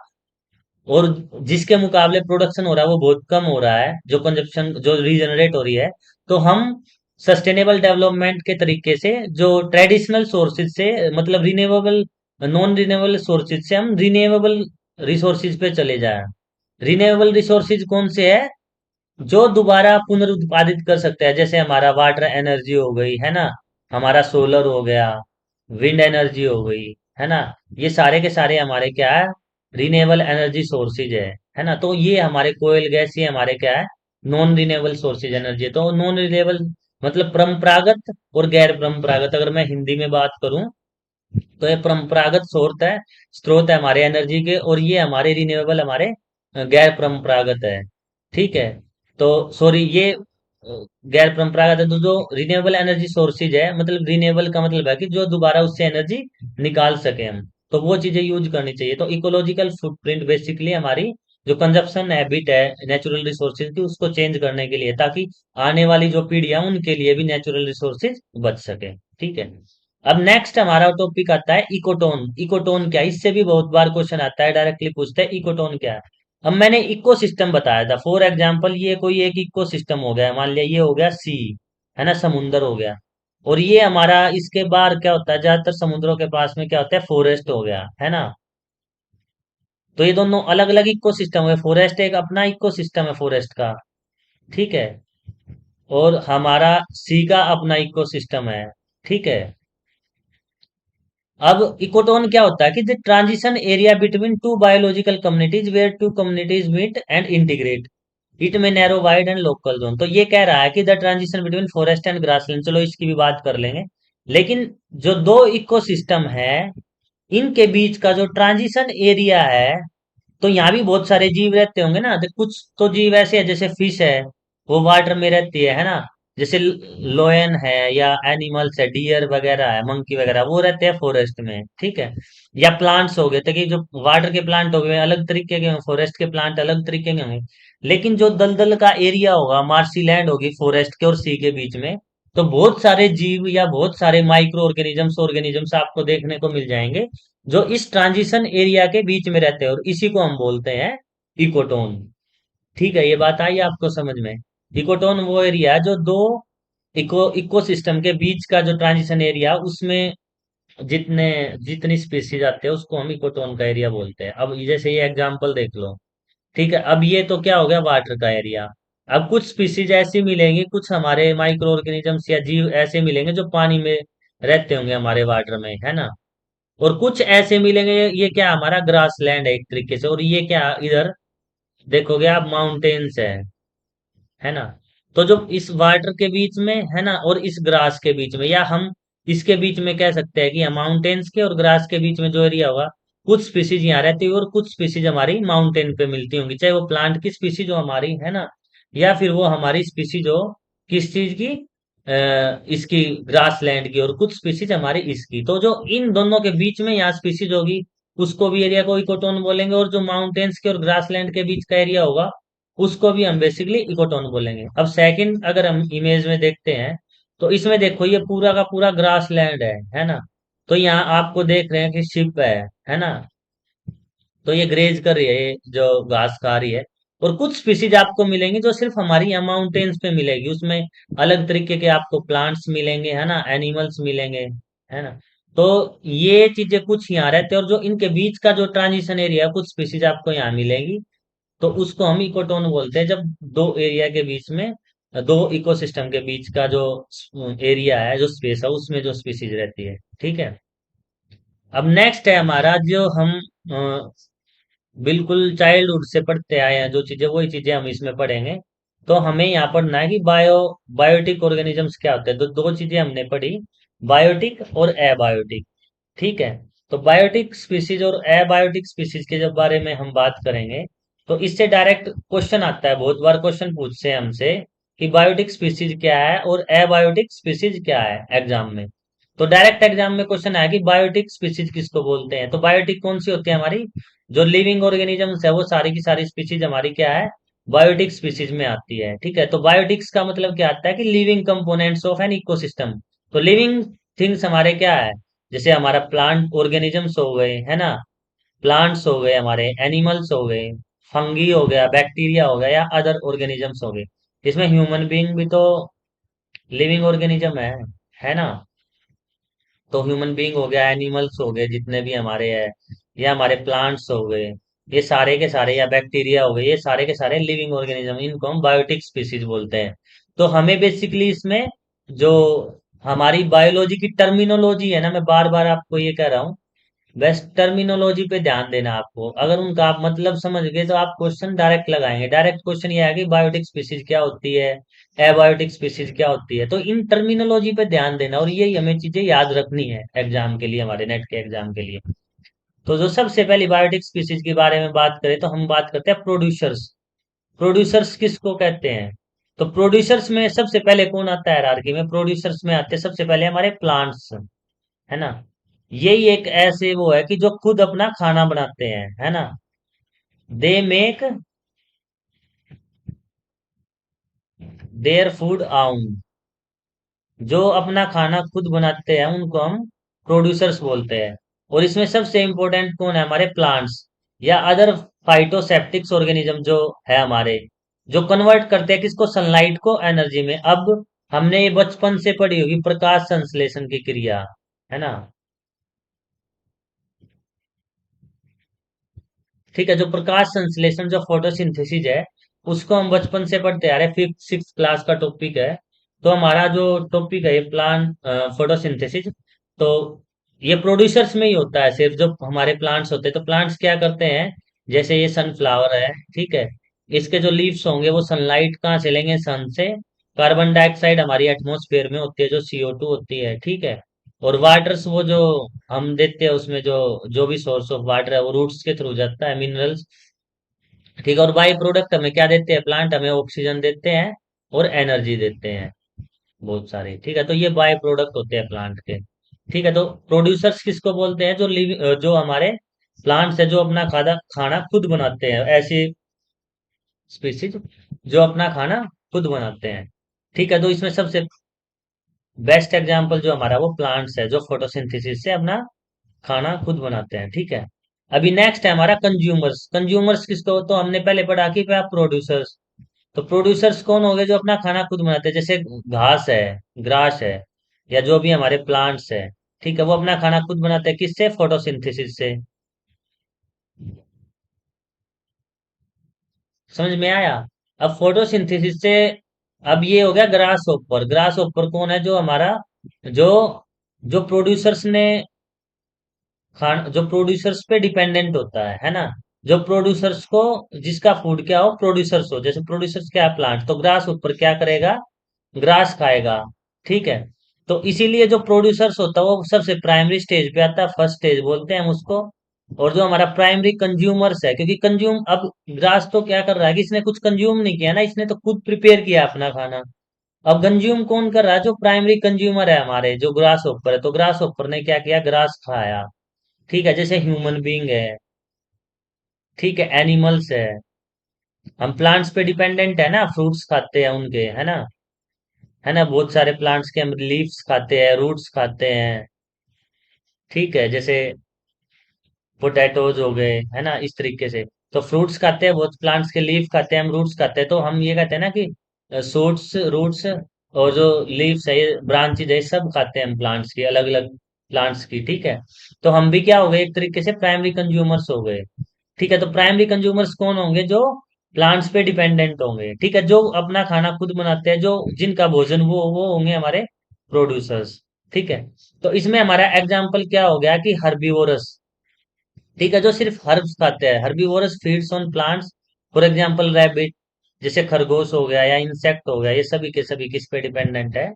और जिसके मुकाबले प्रोडक्शन हो रहा है वो बहुत कम हो रहा है, जो कंजप्शन जो रीजनरेट हो रही है, तो हम सस्टेनेबल डेवलपमेंट के तरीके से जो ट्रेडिशनल सोर्सेज से, मतलब रिन्यूएबल, नॉन रिन्यूएबल सोर्सेज से हम रिन्यूएबल रिसोर्सेज पे चले जाएं। रिन्यूएबल रिसोर्सेज कौन से है, जो दोबारा पुनरुत्पादित कर सकते हैं, जैसे हमारा वाटर एनर्जी हो गई है ना, हमारा सोलर हो गया, विंड एनर्जी हो गई, है ना। ये सारे के सारे हमारे क्या है, रिन्यूएबल एनर्जी सोर्सेज है ना। तो ये हमारे कोयल गैस, ये हमारे क्या है, नॉन रिन्यूएबल सोर्सेज एनर्जी है। तो नॉन रिन्यूएबल मतलब परंपरागत और गैर परंपरागत, अगर मैं हिंदी में बात करूं, तो ये परंपरागत स्रोत है हमारे एनर्जी के, और ये हमारे रिन्यूएबल, हमारे गैर परंपरागत है। ठीक है। तो सॉरी, ये गैर परंपरागत है। तो जो रिन्यूएबल एनर्जी सोर्सेज है, मतलब रिन्यूएबल का मतलब है कि जो दोबारा उससे एनर्जी निकाल सके हम, तो वो चीजें यूज करनी चाहिए। तो इकोलॉजिकल फुटप्रिंट बेसिकली हमारी जो कंजप्शन हैबिट है नेचुरल रिसोर्सेज की, उसको चेंज करने के लिए, ताकि आने वाली जो पीढ़ियां उनके लिए भी नेचुरल रिसोर्सेज बच सके। ठीक है। अब नेक्स्ट हमारा टॉपिक आता है इकोटोन। इकोटोन क्या है, इससे भी बहुत बार क्वेश्चन आता है, डायरेक्टली पूछते हैं इकोटोन क्या है। अब मैंने इकोसिस्टम बताया था, फॉर एग्जांपल ये कोई एक इकोसिस्टम हो गया, मान लिया ये हो गया सी, है ना, समुंदर हो गया। और ये हमारा, इसके बाहर क्या होता है, ज्यादातर समुद्रों के पास में क्या होता है, फॉरेस्ट हो गया, है ना। तो ये दोनों अलग अलग इकोसिस्टम है, फॉरेस्ट एक अपना इकोसिस्टम है फॉरेस्ट का, ठीक है, और हमारा सी का अपना इकोसिस्टम है। ठीक है। अब इकोटोन क्या होता है कि the transition area between two biological communities where two communities meet and integrate, it may narrow wide and local zone. तो ये कह रहा है कि the transition between forest and grassland, चलो इसकी भी बात कर लेंगे। लेकिन जो दो इकोसिस्टम है, इनके बीच का जो ट्रांजिशन एरिया है, तो यहाँ भी बहुत सारे जीव रहते होंगे ना। तो कुछ तो जीव ऐसे है, जैसे फिश है, वो वाटर में रहती है ना। जैसे लोयन है, या एनिमल्स है, डियर वगैरह है, मंकी वगैरह, वो रहते हैं फॉरेस्ट में। ठीक है। या प्लांट्स हो गए, तो कि जो वाटर के प्लांट हो गए अलग तरीके के होंगे, फॉरेस्ट के प्लांट अलग तरीके के होंगे। लेकिन जो दलदल का एरिया होगा, मार्सी लैंड होगी फॉरेस्ट के और सी के बीच में, तो बहुत सारे जीव या बहुत सारे माइक्रो ऑर्गेनिजम्स ऑर्गेनिजम्स आपको देखने को मिल जाएंगे, जो इस ट्रांजिशन एरिया के बीच में रहते हैं, और इसी को हम बोलते हैं इकोटोन। ठीक है, ये बात आई आपको समझ में। इकोटोन वो एरिया है जो दो इकोसिस्टम के बीच का जो ट्रांजिशन एरिया, उसमें जितने जितनी स्पीसीज आते हैं उसको हम इकोटोन का एरिया बोलते हैं। अब जैसे ये एग्जांपल देख लो। ठीक है। अब ये तो क्या हो गया, वाटर का एरिया। अब कुछ स्पीसीज ऐसी मिलेंगी, कुछ हमारे माइक्रो ऑर्गेनिजम्स या जीव ऐसे मिलेंगे जो पानी में रहते होंगे हमारे वाटर में, है ना। और कुछ ऐसे मिलेंगे, ये क्या हमारा ग्रास लैंड है एक तरीके से, और ये क्या इधर देखोगे आप, माउंटेन्स है ना। तो जो इस वाटर के बीच में है ना, और इस ग्रास के बीच में, या हम इसके बीच में कह सकते हैं कि माउंटेन्स के और ग्रास के बीच में जो एरिया होगा, कुछ स्पीसीज यहाँ रहती है और कुछ स्पीसीज हमारी माउंटेन पे मिलती होंगी, चाहे वो प्लांट की स्पीसीज हो हमारी, है ना, या फिर वो हमारी स्पीसीज हो किस चीज की, इसकी ग्रास लैंड की, और कुछ स्पीसीज हमारी इसकी। तो जो इन दोनों के बीच में यहाँ स्पीसीज होगी, उसको भी एरिया को इकोटोन बोलेंगे, और जो माउंटेन्स के और ग्रास लैंड के बीच का एरिया होगा, उसको भी हम बेसिकली इकोटोन बोलेंगे। अब सेकंड अगर हम इमेज में देखते हैं, तो इसमें देखो ये पूरा का पूरा ग्रास लैंड है ना। तो यहाँ आपको देख रहे हैं कि शिप है ना। तो ये ग्रेज कर रही है, ये जो घास खा रही है। और कुछ स्पीसीज आपको मिलेंगी जो सिर्फ हमारी यहाँ माउंटेन्स पे मिलेगी, उसमें अलग तरीके के आपको प्लांट्स मिलेंगे, है ना, एनिमल्स मिलेंगे, है ना। तो ये चीजें कुछ यहाँ रहते हैं, और जो इनके बीच का जो ट्रांजिशन एरिया है, कुछ स्पीसीज आपको यहाँ मिलेंगी, तो उसको हम इकोटोन बोलते हैं, जब दो एरिया के बीच में, दो इकोसिस्टम के बीच का जो एरिया है, जो स्पेस है, उसमें जो स्पीसीज रहती है। ठीक है। अब नेक्स्ट है हमारा, जो हम बिल्कुल चाइल्डहुड से पढ़ते आए हैं जो चीजें, वही चीजें हम इसमें पढ़ेंगे। तो हमें यहाँ पढ़ना है कि बायोटिक ऑर्गेनिजम्स क्या होते हैं। तो दो चीजें हमने पढ़ी, बायोटिक और एबायोटिक। ठीक है। तो बायोटिक स्पीसीज और एबायोटिक स्पीसीज के जब बारे में हम बात करेंगे, तो इससे डायरेक्ट क्वेश्चन आता है, बहुत बार क्वेश्चन पूछते हैं हमसे कि बायोटिक स्पीसीज क्या है और एबायोटिक स्पीसीज क्या है एग्जाम में। तो डायरेक्ट एग्जाम में क्वेश्चन आया कि बायोटिक स्पीसीज किसको बोलते हैं। तो बायोटिक कौन सी होती है, हमारी जो लिविंग ऑर्गेनिजम्स है वो सारी की सारी स्पीसीज हमारी क्या है, बायोटिक स्पीसीज में आती है। ठीक है, तो बायोटिक्स का मतलब क्या आता है कि living components of an ecosystem. तो लिविंग थिंग्स हमारे क्या है, जैसे हमारा प्लांट ऑर्गेनिजम्स हो गए, है ना, प्लांट्स हो गए, हमारे एनिमल्स हो गए, फंगी हो गया, बैक्टीरिया हो गया, या अदर ऑर्गेनिजम्स हो गए। इसमें ह्यूमन बीइंग भी तो लिविंग ऑर्गेनिज्म है ना। तो ह्यूमन बीइंग हो गया, एनिमल्स हो गए जितने भी हमारे हैं, या हमारे प्लांट्स हो गए, ये सारे के सारे, या बैक्टीरिया हो गए, ये सारे के सारे लिविंग ऑर्गेनिज्म, इनको हम बायोटिक स्पीसीज बोलते हैं। तो हमें बेसिकली इसमें जो हमारी बायोलॉजी की टर्मिनोलॉजी है ना, मैं बार बार आपको ये कह रहा हूँ, बस टर्मिनोलॉजी पे ध्यान देना आपको। अगर उनका आप मतलब समझ गए तो आप क्वेश्चन डायरेक्ट लगाएंगे। डायरेक्ट क्वेश्चन ये है कि बायोटिक स्पीसीज क्या होती है, एबायोटिक स्पीसीज क्या होती है। तो इन टर्मिनोलॉजी पे ध्यान देना, और यही हमें चीजें याद रखनी है एग्जाम के लिए, हमारे नेट के एग्जाम के लिए। तो जो सबसे पहली बायोटिक स्पीसीज के बारे में बात करें, तो हम बात करते हैं प्रोड्यूसर्स। प्रोड्यूसर्स किसको कहते हैं, तो प्रोड्यूसर्स में सबसे पहले कौन आता है हायरार्की में, प्रोड्यूसर्स में आते हैं सबसे पहले हमारे प्लांट्स, है ना। यही एक ऐसे वो है कि जो खुद अपना खाना बनाते हैं, है ना। दे मेक देयर फूड आउन, जो अपना खाना खुद बनाते हैं उनको हम प्रोड्यूसर्स बोलते हैं। और इसमें सबसे इंपॉर्टेंट कौन है, हमारे प्लांट्स या अदर फाइटोसेप्टिक्स ऑर्गेनिज्म जो है हमारे, जो कन्वर्ट करते हैं किसको, सनलाइट को एनर्जी में। अब हमने ये बचपन से पढ़ी होगी प्रकाश संश्लेषण की क्रिया, है ना। ठीक है, जो प्रकाश संश्लेषण, जो फोटोसिंथेसिस है, उसको हम बचपन से पढ़ते आ रहे हैं, फिफ्थ सिक्स क्लास का टॉपिक है। तो हमारा जो टॉपिक है ये प्लांट फोटोसिंथेसिस, तो ये प्रोड्यूसर्स में ही होता है सिर्फ, जो हमारे प्लांट्स होते हैं। तो प्लांट्स क्या करते हैं, जैसे ये सनफ्लावर है, ठीक है, इसके जो लीव्स होंगे वो सनलाइट कहाँ से लेंगे, सन से। कार्बन डाइऑक्साइड हमारी एटमॉस्फेयर में होती है जो CO2 होती है, ठीक है। और वाटर्स वो जो हम देते हैं उसमें, जो जो भी सोर्स ऑफ वाटर है वो रूट्स के थ्रू जाता है, मिनरल्स। ठीक है, और बाई प्रोडक्ट हमें क्या देते हैं, प्लांट हमें ऑक्सीजन देते हैं और एनर्जी देते हैं बहुत सारे। ठीक है, तो ये बाई प्रोडक्ट होते हैं प्लांट के। ठीक है, तो प्रोड्यूसर्स किसको बोलते हैं, जो जो हमारे प्लांट्स है जो अपना खाना खाना खुद बनाते हैं, ऐसी स्पीसीज जो अपना खाना खुद बनाते हैं। ठीक है, तो इसमें सबसे बेस्ट एग्जांपल जो हमारा वो प्लांट्स है, जो फोटोसिंथेसिस से अपना खाना खुद बनाते हैं। ठीक है, अभी नेक्स्ट है हमारा कंज्यूमर्स। कंज्यूमर्स किसको, तो हमने पहले पढ़ा कि क्या प्रोड्यूसर्स। तो प्रोड्यूसर्स कौन हो गए, जो अपना खाना खुद बनाते हैं, जैसे घास है, ग्रास है, या जो भी हमारे प्लांट्स है। ठीक है, वो अपना खाना खुद बनाते हैं किससे, फोटोसिंथेसिस से। समझ में आया। अब फोटोसिंथेसिस से, अब ये हो गया ग्रास होपर। ग्रास होपर कौन है, जो हमारा जो जो प्रोड्यूसर्स ने खान जो प्रोड्यूसर्स पे डिपेंडेंट होता है ना। जो प्रोड्यूसर्स को, जिसका फूड क्या हो, प्रोड्यूसर्स हो, जैसे प्रोड्यूसर्स क्या है, प्लांट, तो ग्रास ऊपर क्या करेगा, ग्रास खाएगा। ठीक है, तो इसीलिए जो प्रोड्यूसर्स होता है वो सबसे प्राइमरी स्टेज पे आता है, फर्स्ट स्टेज बोलते हैं हम उसको। और जो हमारा प्राइमरी कंज्यूमर्स है, क्योंकि कंज्यूम, अब ग्रास तो क्या कर रहा है कि इसने कुछ कंज्यूम नहीं किया ना, इसने तो खुद प्रिपेयर किया अपना खाना। अब कंज्यूम कौन कर रहा है, जो प्राइमरी कंज्यूमर है हमारे, जो ग्रास होपर है। तो ग्रास होपर ने क्या किया, ग्रास खाया। ठीक है, जैसे ह्यूमन बीइंग है, ठीक है, एनिमल्स है, हम प्लांट्स पे डिपेंडेंट है ना, फ्रूट्स खाते हैं उनके, है ना, बहुत सारे प्लांट्स के हम लीव्स खाते हैं, रूट्स खाते हैं। ठीक है, जैसे पोटैटोज हो गए, है ना, इस तरीके से। तो फ्रूट्स खाते हैं, बहुत प्लांट्स के लीफ खाते हैं, हम रूट्स खाते हैं। तो हम ये कहते हैं ना कि शूट्स, रूट्स और जो लीव्स है, ये ब्रांचेज है, सब खाते हैं हम प्लांट्स की, अलग अलग प्लांट्स की। ठीक है, तो हम भी क्या हो गए, एक तरीके से प्राइमरी कंज्यूमर्स हो गए। ठीक है, तो प्राइमरी कंज्यूमर्स कौन होंगे, जो प्लांट्स पे डिपेंडेंट होंगे। ठीक है, जो अपना खाना खुद बनाते हैं, जो जिनका भोजन वो होंगे हमारे प्रोड्यूसर्स। ठीक है, तो इसमें हमारा एग्जाम्पल क्या हो गया कि हर्बीवोरस। ठीक है, जो सिर्फ हर्ब्स खाते हैं, herbivores feeds on plants. For example rabbit, जैसे खरगोश हो गया या इंसेक्ट हो गया, ये सभी के सभी किस पे डिपेंडेंट है,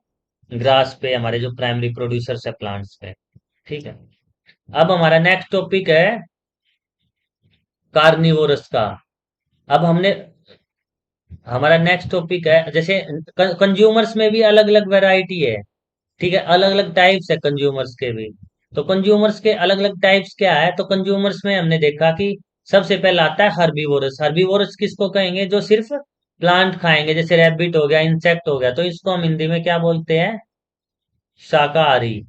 ग्रास पे, हमारे जो प्राइमरी प्रोड्यूसर्स है प्लांट्स पे। ठीक है, अब हमारा नेक्स्ट टॉपिक है कार्निवोरस का। अब हमने हमारा नेक्स्ट टॉपिक है, जैसे कंज्यूमर्स में भी अलग अलग वैरायटी है। ठीक है, अलग अलग टाइप्स है कंज्यूमर्स के भी। तो कंज्यूमर्स के अलग अलग टाइप्स क्या है, तो कंज्यूमर्स में हमने देखा कि सबसे पहला आता है हर्बीवोरस। हर्बीवोरस किसको कहेंगे, जो सिर्फ प्लांट खाएंगे, जैसे रैबिट हो गया, इंसेक्ट हो गया, तो इसको हम हिंदी में क्या बोलते हैं, शाकाहारी,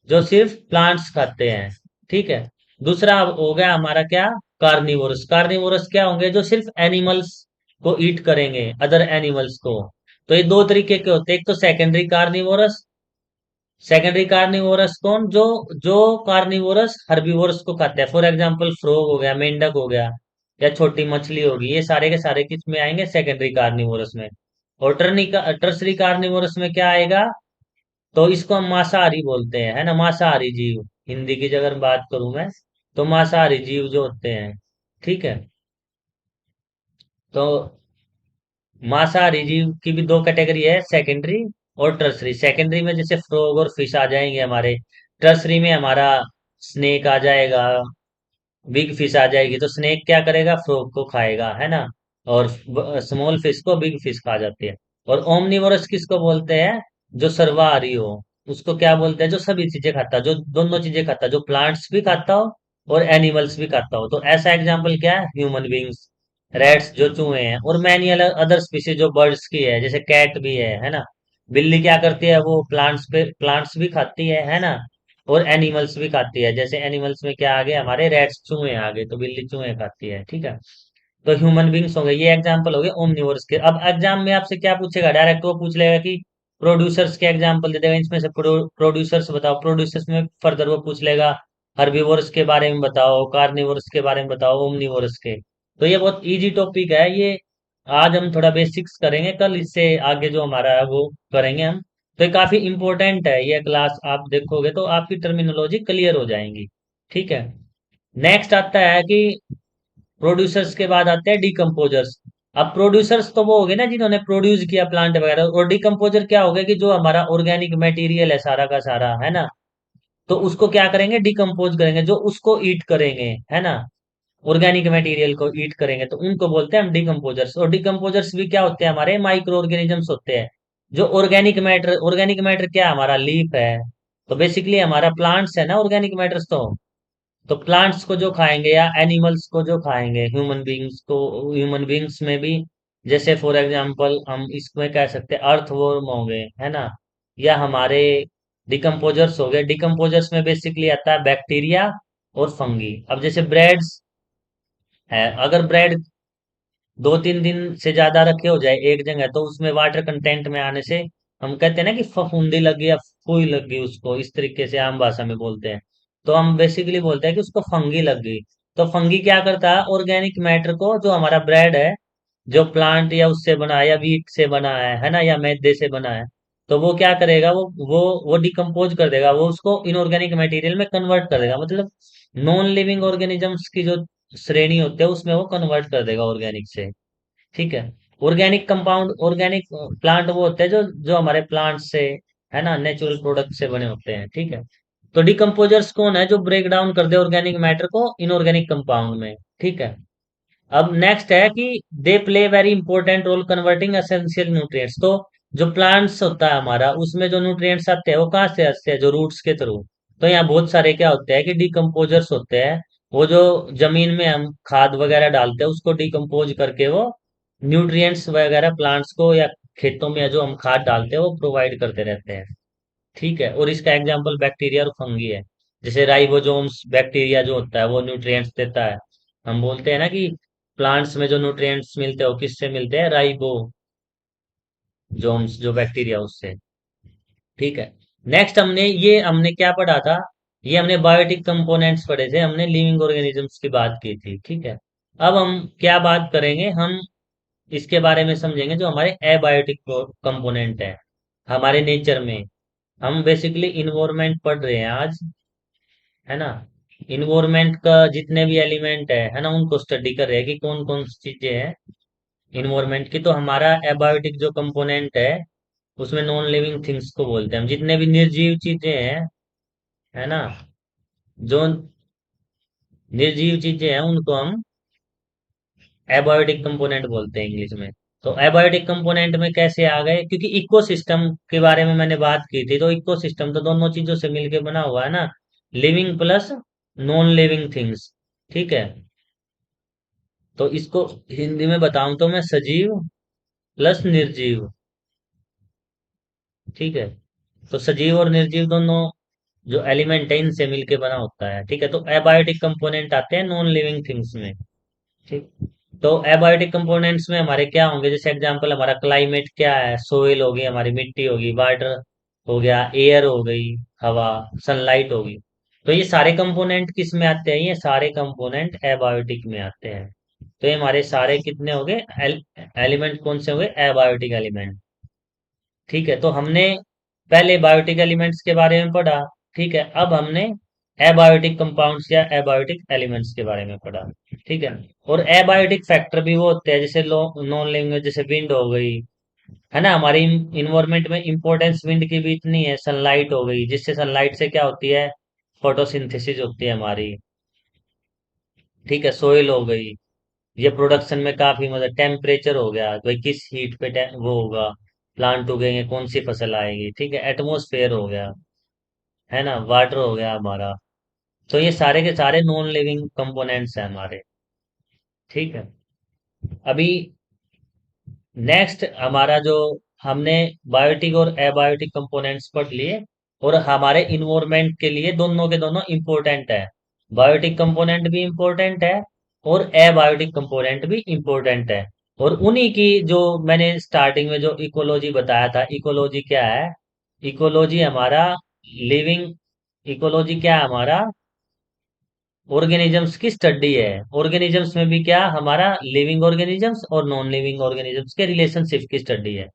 जो सिर्फ प्लांट्स खाते हैं। ठीक है। दूसरा हो गया हमारा क्या, कार्निवोरस। कार्निवोरस क्या होंगे, जो सिर्फ एनिमल्स को ईट करेंगे, अदर एनिमल्स को। तो ये दो तरीके के होते हैं, एक तो सेकेंडरी कार्निवोरस। सेकेंडरी कार्निवोरस कौन, जो जो कार्निवोरस हर्बीवोरस को खाते हैं, फॉर एग्जांपल फ्रॉग हो गया, मेंढक हो गया, या छोटी मछली होगी, ये सारे के सारे किस में आएंगे, सेकेंडरी कार्निवोरस में। और टर्सरी कार्निवोरस में क्या आएगा, तो इसको हम मांसाहारी बोलते हैं, है ना, मांसाहारी जीव। हिंदी की अगर बात करूं मैं, तो मांसाहारी जीव जो होते हैं। ठीक है। तो मांसाहारी जीव की भी दो कैटेगरी है, सेकेंडरी और टर्सरी। सेकेंडरी में जैसे फ्रॉग और फिश आ जाएंगे हमारे। टर्सरी में हमारा स्नेक आ जाएगा, बिग फिश आ जाएगी। तो स्नेक क्या करेगा, फ्रॉग को खाएगा, है ना, और स्मॉल फिश को बिग फिश खा जाती है। और ओमनिवोरस किसको बोलते हैं, जो सर्वाहारी हो, उसको क्या बोलते हैं, जो सभी चीजें खाता है, जो दोनों चीजें खाता है, जो प्लांट्स भी खाता हो और एनिमल्स भी खाता हो। तो ऐसा एग्जाम्पल क्या है, ह्यूमन बींग्स, रैट्स जो चूहे हैं, और मैनी अदर स्पीसीज जो बर्ड्स की है, जैसे कैट भी है ना। बिल्ली क्या करती है, वो प्लांट्स भी खाती है ना, और एनिमल्स भी खाती है। जैसे एनिमल्स में क्या आ गए हमारे, रेट्स चूहे आ गए, तो बिल्ली चूहे खाती है। ठीक है। तो ह्यूमन बींग्स हो गए, ये एग्जांपल हो गए ओमनिवोरस के। अब एग्जाम में आपसे क्या पूछेगा, डायरेक्ट वो पूछ लेगा कि प्रोड्यूसर्स के एग्जांपल दे देगा, इसमें से प्रोड्यूसर्स बताओ। प्रोड्यूसर्स में फर्दर वो पूछ लेगा हर्बीवोरस के बारे में बताओ, कार्निवोरस के बारे में बताओ, ओमनिवोरस के। तो ये बहुत इजी टॉपिक है ये। आज हम थोड़ा बेसिक्स करेंगे, कल इससे आगे जो हमारा है वो करेंगे हम। तो ये काफी इंपॉर्टेंट है ये क्लास, आप देखोगे तो आपकी टर्मिनोलॉजी क्लियर हो जाएंगी। ठीक है। नेक्स्ट आता है कि प्रोड्यूसर्स के बाद आते हैं डिकम्पोजर्स। अब प्रोड्यूसर्स तो वो हो गए ना, जिन्होंने प्रोड्यूस किया प्लांट वगैरह, और डिकम्पोजर क्या हो गया, कि जो हमारा ऑर्गेनिक मटेरियल है सारा का सारा, है ना, तो उसको क्या करेंगे, डिकम्पोज करेंगे, जो उसको ईट करेंगे, है ना, ऑर्गेनिक मटेरियल को ईट करेंगे, तो उनको बोलते हैं हम डिकम्पोजर्स। और डिकम्पोजर्स भी क्या होते हैं, हमारे माइक्रो ऑर्गेनिजम्स होते हैं। जो ऑर्गेनिक मैटर क्या है, हमारा लीफ है। तो बेसिकली हमारा प्लांट्स है ना ऑर्गेनिक मैटर्स। तो प्लांट्स को जो खाएंगे या एनिमल्स को जो खाएंगे, ह्यूमन बींग्स में भी, जैसे फॉर एग्जांपल हम इसमें कह सकते हैं अर्थवर्म हो गए, है ना, या हमारे डिकम्पोजर्स हो गए। डिकम्पोजर्स में बेसिकली आता है बैक्टीरिया और फंगी। अब जैसे ब्रेड्स है, अगर ब्रेड 2-3 दिन से ज्यादा रखे हो जाए एक जगह, तो उसमें वाटर कंटेंट में आने से हम कहते हैं ना कि फफूंदी लगी या फूई लग गई, उसको इस तरीके से आम भाषा में बोलते हैं। तो हम बेसिकली बोलते हैं कि उसको फंगी लग गई। तो फंगी क्या करता है, ऑर्गेनिक मैटर को, जो हमारा ब्रेड है, जो प्लांट या उससे बना है, या वीट से बना है ना, या मैदे से बना है, तो वो क्या करेगा, वो डिकम्पोज कर देगा, वो उसको इनऑर्गेनिक मटेरियल में कन्वर्ट कर देगा। मतलब नॉन लिविंग ऑर्गेनिजम्स की जो श्रेणी होती है उसमें वो कन्वर्ट कर देगा ऑर्गेनिक से। ठीक है। ऑर्गेनिक कंपाउंड, ऑर्गेनिक प्लांट वो होते हैं जो जो हमारे प्लांट से, है ना, नेचुरल प्रोडक्ट से बने होते हैं। ठीक है। तो डिकम्पोजर्स कौन है, जो ब्रेक डाउन कर दे ऑर्गेनिक मैटर को इनऑर्गेनिक कंपाउंड में। ठीक है। अब नेक्स्ट है कि they play very important role converting essential nutrients. तो जो प्लांट्स होता है हमारा, उसमें जो न्यूट्रिएंट्स आते हैं वो कहाँ से आते हैं, जो रूट्स के थ्रू। तो यहाँ बहुत सारे क्या होते हैं कि डिकम्पोजर्स होते हैं, वो जो जमीन में हम खाद वगैरह डालते हैं उसको डिकम्पोज करके वो न्यूट्रिएंट्स वगैरह प्लांट्स को, या खेतों में जो हम खाद डालते हैं वो प्रोवाइड करते रहते हैं। ठीक है। और इसका एग्जाम्पल बैक्टीरिया और फंगी है। जैसे राइबोसोम्स बैक्टीरिया जो होता है वो न्यूट्रिएंट्स देता है। हम बोलते हैं ना कि प्लांट्स में जो न्यूट्रिएंट्स मिलते हैं वो किससे मिलते हैं, राइबोसोम्स, जो बैक्टीरिया उससे। ठीक है। नेक्स्ट हमने क्या पढ़ा था, ये हमने बायोटिक कंपोनेंट्स पढ़े थे, हमने लिविंग ऑर्गेनिजम्स की बात की थी। ठीक है। अब हम क्या बात करेंगे, हम इसके बारे में समझेंगे जो हमारे एबायोटिक कंपोनेंट है हमारे नेचर में। हम बेसिकली इन्वायरमेंट पढ़ रहे हैं आज, है ना। इन्वायरमेंट का जितने भी एलिमेंट है ना, उनको स्टडी कर रहे हैं कि कौन कौन सी चीजें हैं इन्वायरमेंट की। तो हमारा एबायोटिक जो कंपोनेंट है, उसमें नॉन लिविंग थिंग्स को बोलते हैं हम, जितने भी निर्जीव चीजें हैं, है ना, जो निर्जीव चीजें हैं उनको हम एबायोटिक कंपोनेंट बोलते हैं इंग्लिश में। तो एबायोटिक कंपोनेंट में कैसे आ गए, क्योंकि इकोसिस्टम के बारे में मैंने बात की थी, तो इकोसिस्टम तो दोनों चीजों से मिलके बना हुआ है ना, living plus non living things. ठीक है, तो इसको हिंदी में बताऊं तो मैं सजीव प्लस निर्जीव। ठीक है, तो सजीव और निर्जीव दोनों जो एलिमेंट है इनसे मिलके बना होता है। ठीक है, तो एबायोटिक कंपोनेंट आते हैं नॉन लिविंग थिंग्स में। ठीक, तो एबायोटिक कंपोनेंट्स में हमारे क्या होंगे, जैसे एग्जांपल हमारा क्लाइमेट क्या है, सोइल होगी, हमारी मिट्टी होगी, वाटर हो गया, एयर हो गई, हवा, सनलाइट होगी। तो ये सारे कंपोनेंट किस में आते हैं, ये सारे कंपोनेंट एबायोटिक में आते हैं। तो ये हमारे सारे कितने हो गए, एलिमेंट कौन से हो गए, एबायोटिक एलिमेंट। ठीक है, तो हमने पहले बायोटिक एलिमेंट्स के बारे में पढ़ा। ठीक है, अब हमने एबायोटिक कंपाउंड्स या एबायोटिक एलिमेंट्स के बारे में पढ़ा। ठीक है, और एबायोटिक फैक्टर भी वो होते हैं, जैसे नॉन लिविंग, जैसे विंड हो गई, है ना, हमारी इन्वायरमेंट में इंपॉर्टेंस विंड की भी इतनी है। सनलाइट हो गई, जिससे सनलाइट से क्या होती है, फोटोसिंथेसिस होती है हमारी। ठीक है, सोइल हो गई, ये प्रोडक्शन में काफी मतलब, टेम्परेचर हो गया, भाई किस हीट पे वो होगा, प्लांट उगेंगे, कौन सी फसल आएगी। ठीक है, एटमोसफेयर हो गया, है ना, वाटर हो गया हमारा। तो ये सारे के सारे नॉन लिविंग कंपोनेंट्स हैं हमारे। ठीक है, अभी नेक्स्ट हमारा जो, हमने बायोटिक और एबायोटिक कंपोनेंट्स पढ़ लिए, और हमारे इन्वायरमेंट के लिए दोनों के दोनों इंपॉर्टेंट है। बायोटिक कंपोनेंट भी इंपॉर्टेंट है और एबायोटिक कंपोनेंट भी इंपॉर्टेंट है। और उन्हीं की जो मैंने स्टार्टिंग में जो इकोलॉजी बताया था, इकोलॉजी क्या है, इकोलॉजी हमारा लिविंग, इकोलॉजी क्या है हमारा, ऑर्गेनिजम्स की स्टडी है। ऑर्गेनिजम्स में भी क्या, हमारा लिविंग ऑर्गेनिजम्स और नॉन लिविंग ऑर्गेनिजम्स के रिलेशनशिप की स्टडी है।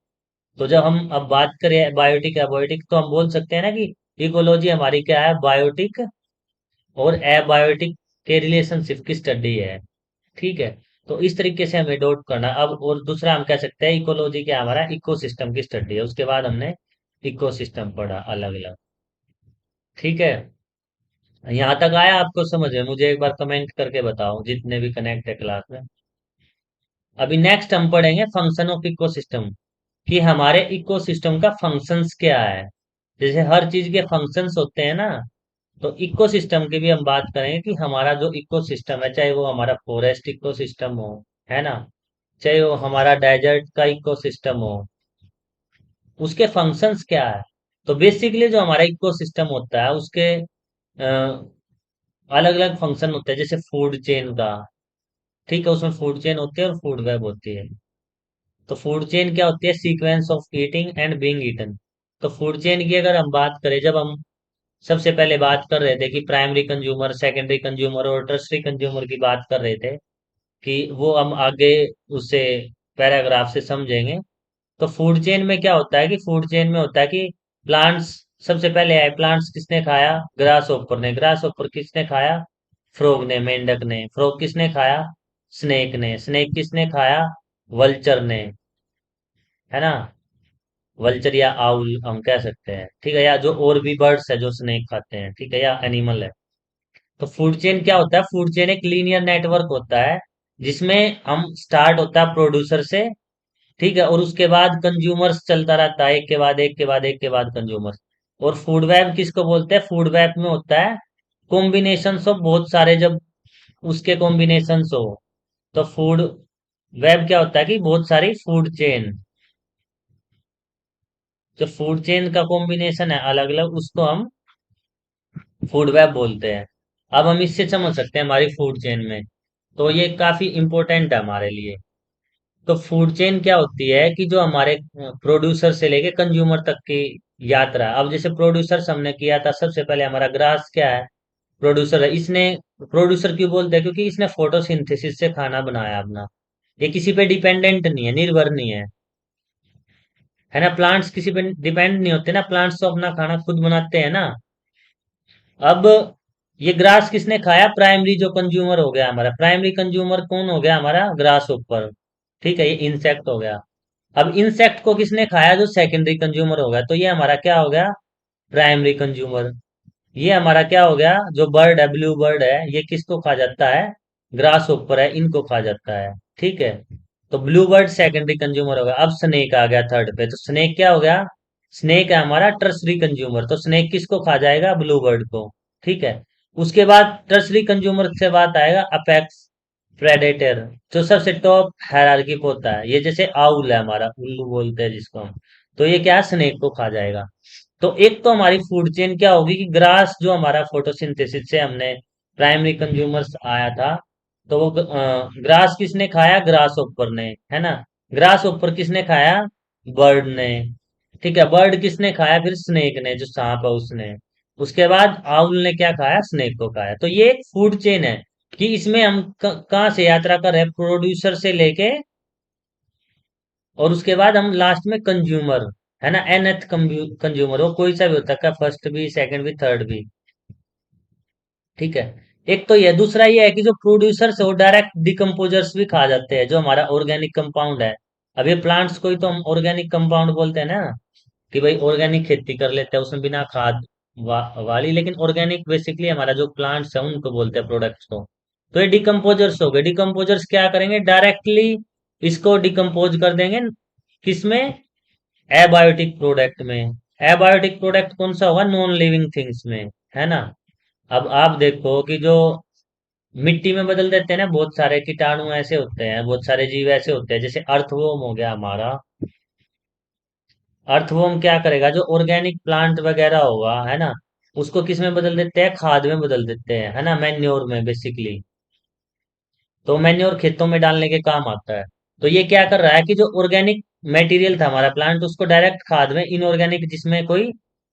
तो जब हम अब बात करें बायोटिक एबायोटिक, तो हम बोल सकते हैं ना कि इकोलॉजी हमारी क्या है, बायोटिक और एबायोटिक के रिलेशनशिप की स्टडी है। ठीक है, तो इस तरीके से हमें डोट करना। अब और दूसरा हम कह सकते हैं इकोलॉजी क्या हमारा इकोसिस्टम की स्टडी है। उसके बाद हमने इकोसिस्टम पढ़ा अलग अलग। ठीक है, यहाँ तक आया आपको समझ में, मुझे एक बार कमेंट करके बताओ जितने भी कनेक्ट है क्लास में। अभी नेक्स्ट हम पढ़ेंगे फंक्शन ऑफ इकोसिस्टम, कि हमारे इकोसिस्टम का फंक्शंस क्या है। जैसे हर चीज के फंक्शंस होते हैं ना, तो इकोसिस्टम की भी हम बात करेंगे कि हमारा जो इकोसिस्टम है, चाहे वो हमारा फॉरेस्ट इकोसिस्टम हो, है ना, चाहे वो हमारा डेजर्ट का इकोसिस्टम हो, उसके फंक्शंस क्या है। तो बेसिकली जो हमारा इकोसिस्टम होता है उसके अलग अलग फंक्शन होते हैं, जैसे फूड चेन का। ठीक है, उसमें फूड चेन होती है और फूड वेब होती है। तो फूड चेन क्या होती है, sequence of eating and being eaten. तो फूड चेन की अगर हम बात करें, जब हम सबसे पहले बात कर रहे थे कि प्राइमरी कंज्यूमर, सेकेंडरी कंज्यूमर और टर्सरी कंज्यूमर की बात कर रहे थे, कि वो हम आगे उससे पैराग्राफ से समझेंगे। तो फूड चेन में क्या होता है, कि फूड चेन में होता है कि प्लांट्स सबसे पहले आए, प्लांट्स किसने खाया, ग्रास ओपर ने, ग्रास ओपर किसने खाया, फ्रॉग ने, मेंढक ने, फ्रॉग किसने खाया, स्नेक ने, स्नेक किसने खाया, वल्चर ने, है ना, वल्चर या आउल हम कह सकते हैं। ठीक है, या जो और भी बर्ड्स है जो स्नेक खाते हैं, ठीक है, या एनिमल है। तो फूड चेन क्या होता है, फूड चेन एक लीनियर नेटवर्क होता है, जिसमें हम स्टार्ट होता है प्रोड्यूसर से। ठीक है, और उसके बाद कंज्यूमर्स चलता रहता है, एक के बाद एक के बाद एक के बाद कंज्यूमर्स। और फूड वेब किसको बोलते हैं, फूड वेब में होता है कॉम्बिनेशन ऑफ बहुत सारे, जब उसके कॉम्बिनेशन हो, तो फूड वेब क्या होता है, कि बहुत सारी फूड चेन, जो फूड चेन का कॉम्बिनेशन है अलग अलग, उसको हम फूड वेब बोलते हैं। अब हम इससे समझ सकते हैं हमारी फूड चेन में, तो ये काफी इंपॉर्टेंट है हमारे लिए। तो फूड चेन क्या होती है, कि जो हमारे प्रोड्यूसर से लेके कंज्यूमर तक की यात्रा। अब जैसे प्रोड्यूसर हमने किया था, सबसे पहले हमारा ग्रास क्या है, प्रोड्यूसर है, इसने, प्रोड्यूसर क्यों बोलते हैं, क्योंकि इसने फोटोसिंथेसिस से खाना बनाया अपना। ये किसी पे डिपेंडेंट नहीं है, निर्भर नहीं है, है ना, प्लांट्स किसी पे डिपेंड नहीं होते ना, प्लांट्स तो अपना खाना खुद बनाते हैं ना। अब ये ग्रास किसने खाया, प्राइमरी जो कंज्यूमर हो गया हमारा, प्राइमरी कंज्यूमर कौन हो गया हमारा, ग्रास ऊपर। ठीक है, ये इंसेक्ट हो गया। अब इंसेक्ट को किसने खाया, जो सेकेंडरी कंज्यूमर हो गया, तो ये हमारा क्या हो गया, प्राइमरी कंज्यूमर। ये हमारा क्या हो गया, जो बर्ड है, ब्लू बर्ड है, ये किसको खा जाता है, ग्रास ऊपर है, इनको खा जाता है। ठीक है, तो ब्लू बर्ड सेकेंडरी कंज्यूमर हो गया। अब स्नेक आ गया थर्ड पे, तो स्नेक क्या हो गया, स्नेक है हमारा टर्सरी कंज्यूमर। तो स्नेक किसको खा जाएगा, ब्लू बर्ड को। ठीक है, उसके बाद टर्सरी कंज्यूमर से बात आएगा अपेक्स प्रेडेटर, जो सबसे टॉप हायरार्की पे होता है। ये जैसे आउल है हमारा, उल्लू बोलते हैं जिसको हम, तो ये क्या है, स्नेक को खा जाएगा। तो एक तो हमारी फूड चेन क्या होगी कि ग्रास जो हमारा फोटोसिंथेसिस से हमने प्राइमरी कंज्यूमर्स आया था, तो वो ग्रास किसने खाया, ग्रास ऊपर ने, है ना। ग्रास ऊपर किसने खाया, बर्ड ने। ठीक है, बर्ड किसने खाया, फिर स्नेक ने, जो सांप है उसने। उसके बाद आउल ने क्या खाया, स्नेक को खाया। तो ये एक फूड चेन है कि इसमें हम कहाँ से यात्रा कर रहे हैं, प्रोड्यूसर से लेके, और उसके बाद हम लास्ट में कंज्यूमर, है ना, एनथ कंज्यूमर, वो कोई सा भी होता है, फर्स्ट भी, सेकंड भी, थर्ड भी। ठीक है, एक तो ये, दूसरा ये है कि जो प्रोड्यूसर्स है वो डायरेक्ट डिकम्पोजर्स भी खा जाते हैं, जो हमारा ऑर्गेनिक कंपाउंड है। अब ये प्लांट्स को ही तो हम ऑर्गेनिक कंपाउंड बोलते हैं ना, कि भाई ऑर्गेनिक खेती कर लेते हैं उसमें बिना खाद वाली, लेकिन ऑर्गेनिक बेसिकली हमारा जो प्लांट्स है उनको बोलते हैं, प्रोडक्ट्स को। तो ये डिकम्पोजर्स हो गए। डिकम्पोजर्स क्या करेंगे, डायरेक्टली इसको डिकम्पोज कर देंगे, किसमें, एबायोटिक प्रोडक्ट में। एबायोटिक प्रोडक्ट कौन सा होगा, नॉन लिविंग थिंग्स में, है ना। अब आप देखो कि जो मिट्टी में बदल देते हैं ना, बहुत सारे कीटाणु ऐसे होते हैं, बहुत सारे जीव ऐसे होते हैं, जैसे अर्थवॉर्म हो गया हमारा। अर्थवॉर्म क्या करेगा, जो ऑर्गेनिक प्लांट वगैरह होगा, है ना, उसको किस में बदल देते हैं, खाद में बदल देते हैं, है ना, मैन्योर में बेसिकली। तो मैन्योर खेतों में डालने के काम आता है। तो ये क्या कर रहा है कि जो ऑर्गेनिक मटेरियल था हमारा प्लांट, उसको डायरेक्ट खाद में, इनऑर्गेनिक जिसमें कोई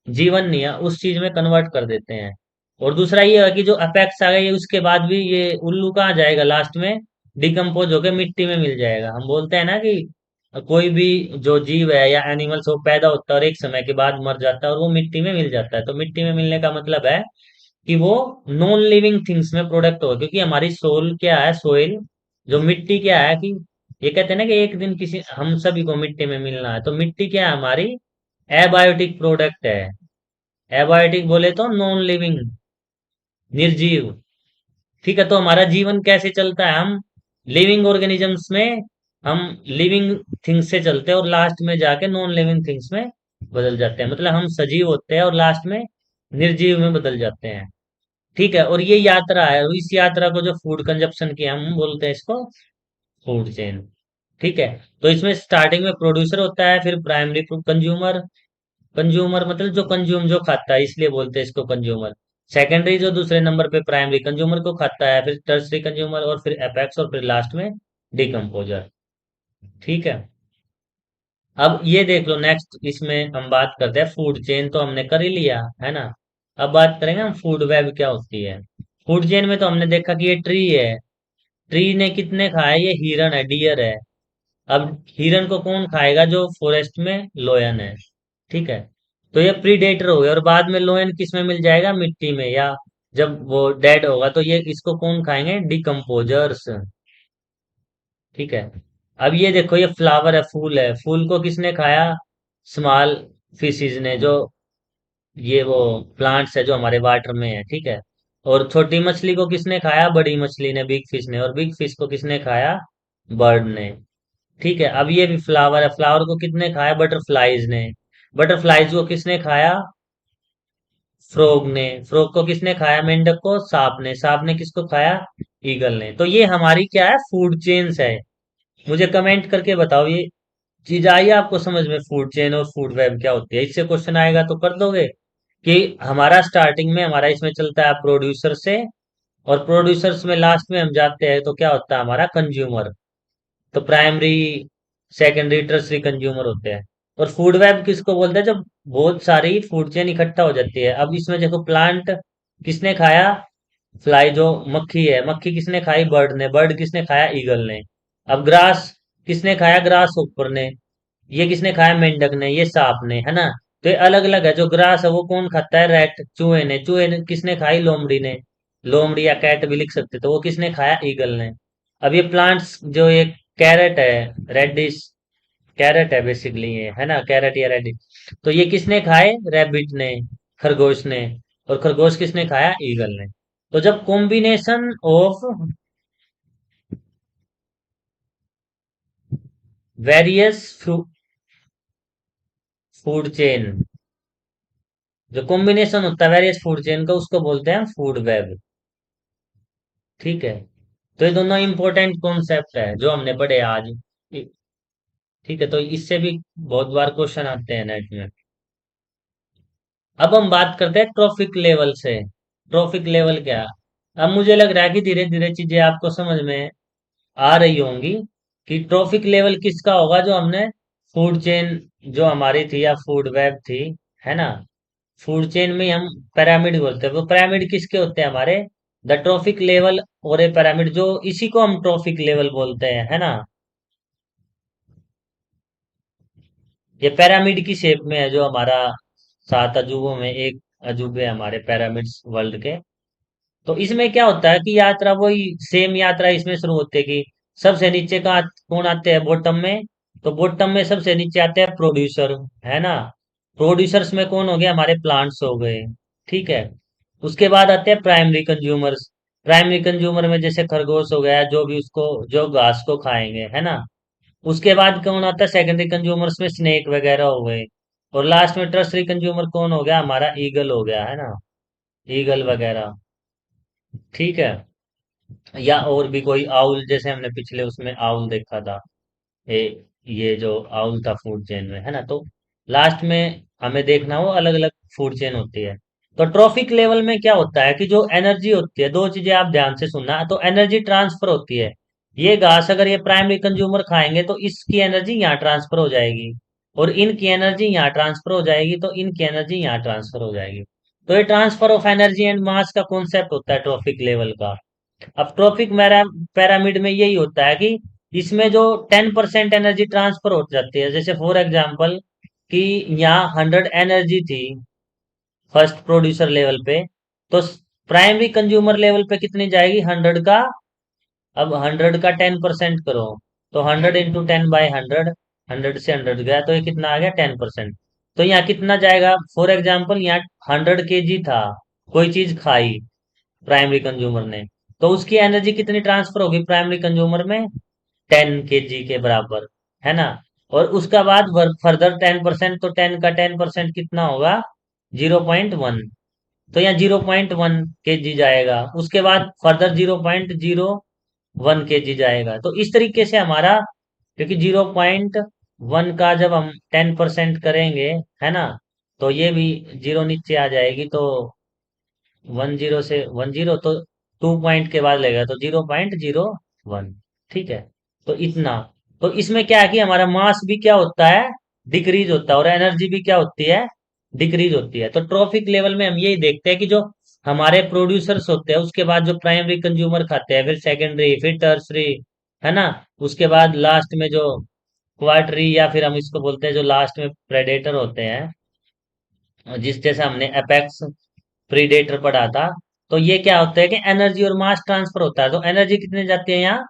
जीवन नहीं है, उस चीज में कन्वर्ट कर देते हैं। और दूसरा ये है कि जो अपेक्स आ गई है, उसके बाद भी ये उल्लू कहाँ जाएगा, लास्ट में डिकम्पोज होकर मिट्टी में मिल जाएगा। हम बोलते हैं ना कि कोई भी जो जीव है या एनिमल्स, वो पैदा होता है और एक समय के बाद मर जाता है और वो मिट्टी में मिल जाता है। तो मिट्टी में मिलने का मतलब है कि वो नॉन लिविंग थिंग्स में प्रोडक्ट होगा, क्योंकि हमारी सोल क्या है, सोइल, जो मिट्टी क्या है, कि ये कहते हैं ना कि एक दिन किसी हम सभी को मिट्टी में मिलना है, तो मिट्टी क्या है हमारी, एबायोटिक प्रोडक्ट है। एबायोटिक बोले तो नॉन लिविंग, निर्जीव। ठीक है, तो हमारा जीवन कैसे चलता है, हम लिविंग ऑर्गेनिजम्स में, हम लिविंग थिंग्स से चलते हैं और लास्ट में जाके नॉन लिविंग थिंग्स में बदल जाते हैं। मतलब हम सजीव होते हैं और लास्ट में निर्जीव में बदल जाते हैं। ठीक है, और ये यात्रा है, और इस यात्रा को जो फूड कंजप्शन की हम बोलते हैं इसको फूड चेन। ठीक है, तो इसमें स्टार्टिंग में प्रोड्यूसर होता है, फिर प्राइमरी कंज्यूमर। कंज्यूमर मतलब जो कंज्यूम, जो खाता है, इसलिए बोलते हैं इसको कंज्यूमर। सेकेंडरी जो दूसरे नंबर पे प्राइमरी कंज्यूमर को खाता है, फिर टर्सरी कंज्यूमर, और फिर एपेक्स, और फिर लास्ट में डिकम्पोजर। ठीक है, अब ये देख लो, नेक्स्ट इसमें हम बात करते हैं, फूड चेन तो हमने कर ही लिया, है ना। अब बात करेंगे हम फूड वेब क्या होती है। फूड चेन में तो हमने देखा कि ये ट्री है, ट्री ने कितने खाए, ये हिरन है, डियर है। अब हिरन को कौन खाएगा, जो फॉरेस्ट में लोयन है। ठीक है, तो ये प्रीडेटर हो गया, और बाद में लोयन किस में मिल जाएगा, मिट्टी में, या जब वो डेड होगा तो ये इसको कौन खाएंगे, डिकम्पोजर्स। ठीक है, अब ये देखो, ये फ्लावर है, फूल है, फूल को किसने खाया, स्मॉल फिशेज ने, जो ये वो प्लांट्स है जो हमारे वाटर में है। ठीक है, और छोटी मछली को किसने खाया, बड़ी मछली ने, बिग फिश ने, और बिग फिश को किसने खाया, बर्ड ने। ठीक है, अब ये भी फ्लावर है, फ्लावर को कितने खाया, बटरफ्लाइज ने। बटरफ्लाइज को किसने खाया, फ्रॉग ने। फ्रॉग को किसने खाया, मेंढक को, सांप ने। सांप ने किसको खाया, ईगल ने। तो ये हमारी क्या है, फूड चेन्स है। मुझे कमेंट करके बताओ, ये चीज आई है आपको समझ में, फूड चेन और फूड वेब क्या होती है। इससे क्वेश्चन आएगा तो कर दोगे कि हमारा स्टार्टिंग में हमारा इसमें चलता है प्रोड्यूसर से, और प्रोड्यूसर्स में लास्ट में हम जाते हैं तो क्या होता है हमारा, कंज्यूमर। तो प्राइमरी, सेकेंडरी, टर्सरी कंज्यूमर होते हैं। और फूड वेब किसको बोलते हैं, जब बहुत सारी फूड चेन इकट्ठा हो जाती है। अब इसमें देखो, प्लांट किसने खाया, फ्लाई, जो मक्खी है, मक्खी किसने खाई, बर्ड ने। बर्ड किसने खाया, ईगल ने। अब ग्रास किसने खाया, ग्रास ऊपर ने। ये किसने खाया, मेंढक ने, ये सांप ने, है ना। तो ये अलग अलग है। जो ग्रास है वो कौन खाता है, रेट, चूहे ने। चूहे ने किसने खाई, लोमड़ी ने। लोमड़ी या कैट भी लिख सकते, तो वो किसने खाया, ईगल ने। अब ये प्लांट्स, जो ये कैरेट है, रेडिश कैरेट है बेसिकली, ये है ना, कैरेट या रेडिश, तो ये किसने खाए, रैबिट ने, खरगोश ने। और खरगोश किसने खाया? ईगल ने। तो जब combination of various food chain, जो कॉम्बिनेशन होता है वेरियस फूड चेन का, उसको बोलते हैं फूड वेब। ठीक है। तो ये दोनों इंपॉर्टेंट कॉन्सेप्ट है जो हमने पढ़े आज। ठीक है, तो इससे भी बहुत बार क्वेश्चन आते हैं नेट में। अब हम बात करते हैं ट्रॉफिक लेवल से। ट्रॉफिक लेवल क्या? अब मुझे लग रहा है कि धीरे धीरे चीजें आपको समझ में आ रही होंगी कि ट्रॉफिक लेवल किसका होगा, जो हमने फूड चेन जो हमारी थी या फूड वेब थी, है ना, फूड चेन में हम पिरामिड बोलते हैं। वो पिरामिड किसके होते हैं हमारे? द ट्रॉफिक लेवल और ए पिरामिड, जो इसी को हम ट्रॉफिक लेवल बोलते हैं, है ना। ये पिरामिड की शेप में है, जो हमारा 7 अजूबों में एक अजूबे हैं हमारे पिरामिड्स वर्ल्ड के। तो इसमें क्या होता है कि यात्रा वही सेम यात्रा इसमें शुरू होती है कि सबसे नीचे का कौन आते हैं? बॉटम में। तो बॉटम में सबसे नीचे आते हैं प्रोड्यूसर, है ना। प्रोड्यूसर्स में कौन हो गए? हमारे प्लांट्स हो गए। ठीक है। उसके बाद आते हैं प्राइमरी कंज्यूमर्स। प्राइमरी कंज्यूमर में जैसे खरगोश हो गया, जो भी उसको जो घास को खाएंगे, है ना। उसके बाद कौन आता है? सेकेंडरी कंज्यूमर्स में स्नेक वगैरह हो गए। और लास्ट में टर्सरी कंज्यूमर कौन हो गया? हमारा ईगल हो गया, है ना। ईगल वगैरह। ठीक है। या और भी कोई आउल, जैसे हमने पिछले उसमें आउल देखा था। ये जो आउल था फूड चेन में, है ना। तो लास्ट में हमें देखना हो अलग अलग फूड चेन होती है। तो ट्रॉफिक लेवल में क्या होता है कि जो एनर्जी होती है, दो चीजें आप ध्यान से सुनना। तो एनर्जी ट्रांसफर होती है। ये घास अगर ये प्राइमरी कंज्यूमर खाएंगे तो इसकी एनर्जी यहाँ ट्रांसफर हो जाएगी, और इनकी एनर्जी यहाँ ट्रांसफर हो जाएगी, तो इनकी एनर्जी यहाँ ट्रांसफर हो जाएगी। तो ये transfer of energy and mass का कॉन्सेप्ट होता है ट्रॉफिक लेवल का। अब ट्रॉफिक पैरामिड में यही होता है कि इसमें जो 10% एनर्जी ट्रांसफर हो जाती है, जैसे फॉर एग्जांपल कि यहाँ 100 एनर्जी थी फर्स्ट प्रोड्यूसर लेवल पे, तो प्राइमरी कंज्यूमर लेवल पे कितनी जाएगी? 100 का। अब 100 का 10% करो, तो 100 × 10/100, 100 से 100 गया, तो ये कितना आ गया? 10%। तो यहाँ कितना जाएगा? फॉर एग्जाम्पल यहाँ 100 kg था, कोई चीज खाई प्राइमरी कंज्यूमर ने, तो उसकी एनर्जी कितनी ट्रांसफर होगी प्राइमरी कंज्यूमर में? 10 kg के बराबर, है ना। और उसका बाद फर्दर 10%, तो 10 का 10% कितना होगा? 0.1। तो यहाँ 0.1 kg जाएगा, उसके बाद फर्दर 0.01 kg जाएगा। तो इस तरीके से हमारा, क्योंकि 0.1 का जब हम 10% करेंगे, है ना, तो ये भी जीरो नीचे आ जाएगी। तो 10 से 10, तो 2 पॉइंट के बाद लगेगा, तो 0.01। ठीक है। तो इतना। तो इसमें क्या है कि हमारा मास भी क्या होता है? डिक्रीज होता है, और एनर्जी भी क्या होती है? डिक्रीज होती है। तो ट्रॉफिक लेवल में हम यही देखते हैं कि जो हमारे प्रोड्यूसर्स होते हैं, उसके बाद जो प्राइमरी कंज्यूमर खाते हैं, फिर सेकेंडरी, फिर टर्सरी, है ना। उसके बाद लास्ट में जो क्वार्टरी, या फिर हम इसको बोलते हैं जो लास्ट में प्रेडेटर होते हैं, जिस जैसे हमने अपेक्स प्रीडेटर पढ़ा था। तो ये क्या होता है कि एनर्जी और मास ट्रांसफर होता है। तो एनर्जी कितनी जाती है यहाँ?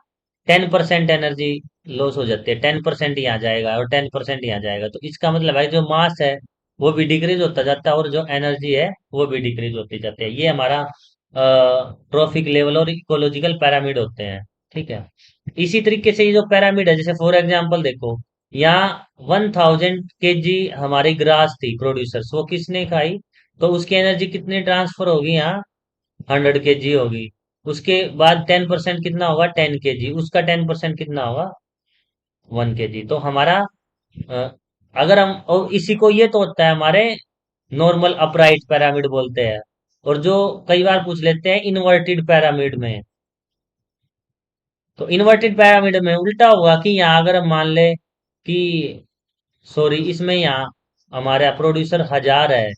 10% एनर्जी लॉस हो जाती है। 10% यहाँ जाएगा और 10% यहाँ जाएगा, तो इसका मतलब है जो मास है वो भी डिक्रीज होता जाता है, और जो एनर्जी है वो भी डिक्रीज होती जाती है। ये हमारा ट्रॉफिक लेवल और इकोलॉजिकल पैरामिड होते हैं। ठीक है। इसी तरीके से ये जो पैरामिड है, जैसे फॉर एग्जाम्पल देखो, यहाँ 1000 kg हमारी ग्रास थी प्रोड्यूसर्स, वो किसने खाई? तो उसकी एनर्जी कितनी ट्रांसफर होगी यहाँ? 100 kg होगी। उसके बाद 10% कितना होगा? 10 kg। उसका 10% कितना होगा? 1 kg। तो हमारा अ, अगर हम, और इसी को, ये तो होता है हमारे नॉर्मल अपराइट पिरामिड बोलते हैं। और जो कई बार पूछ लेते हैं इन्वर्टेड पिरामिड में, तो इन्वर्टेड पिरामिड में उल्टा होगा कि यहाँ अगर हम मान ले कि, सॉरी, इसमें यहाँ हमारा प्रोड्यूसर 1000 है,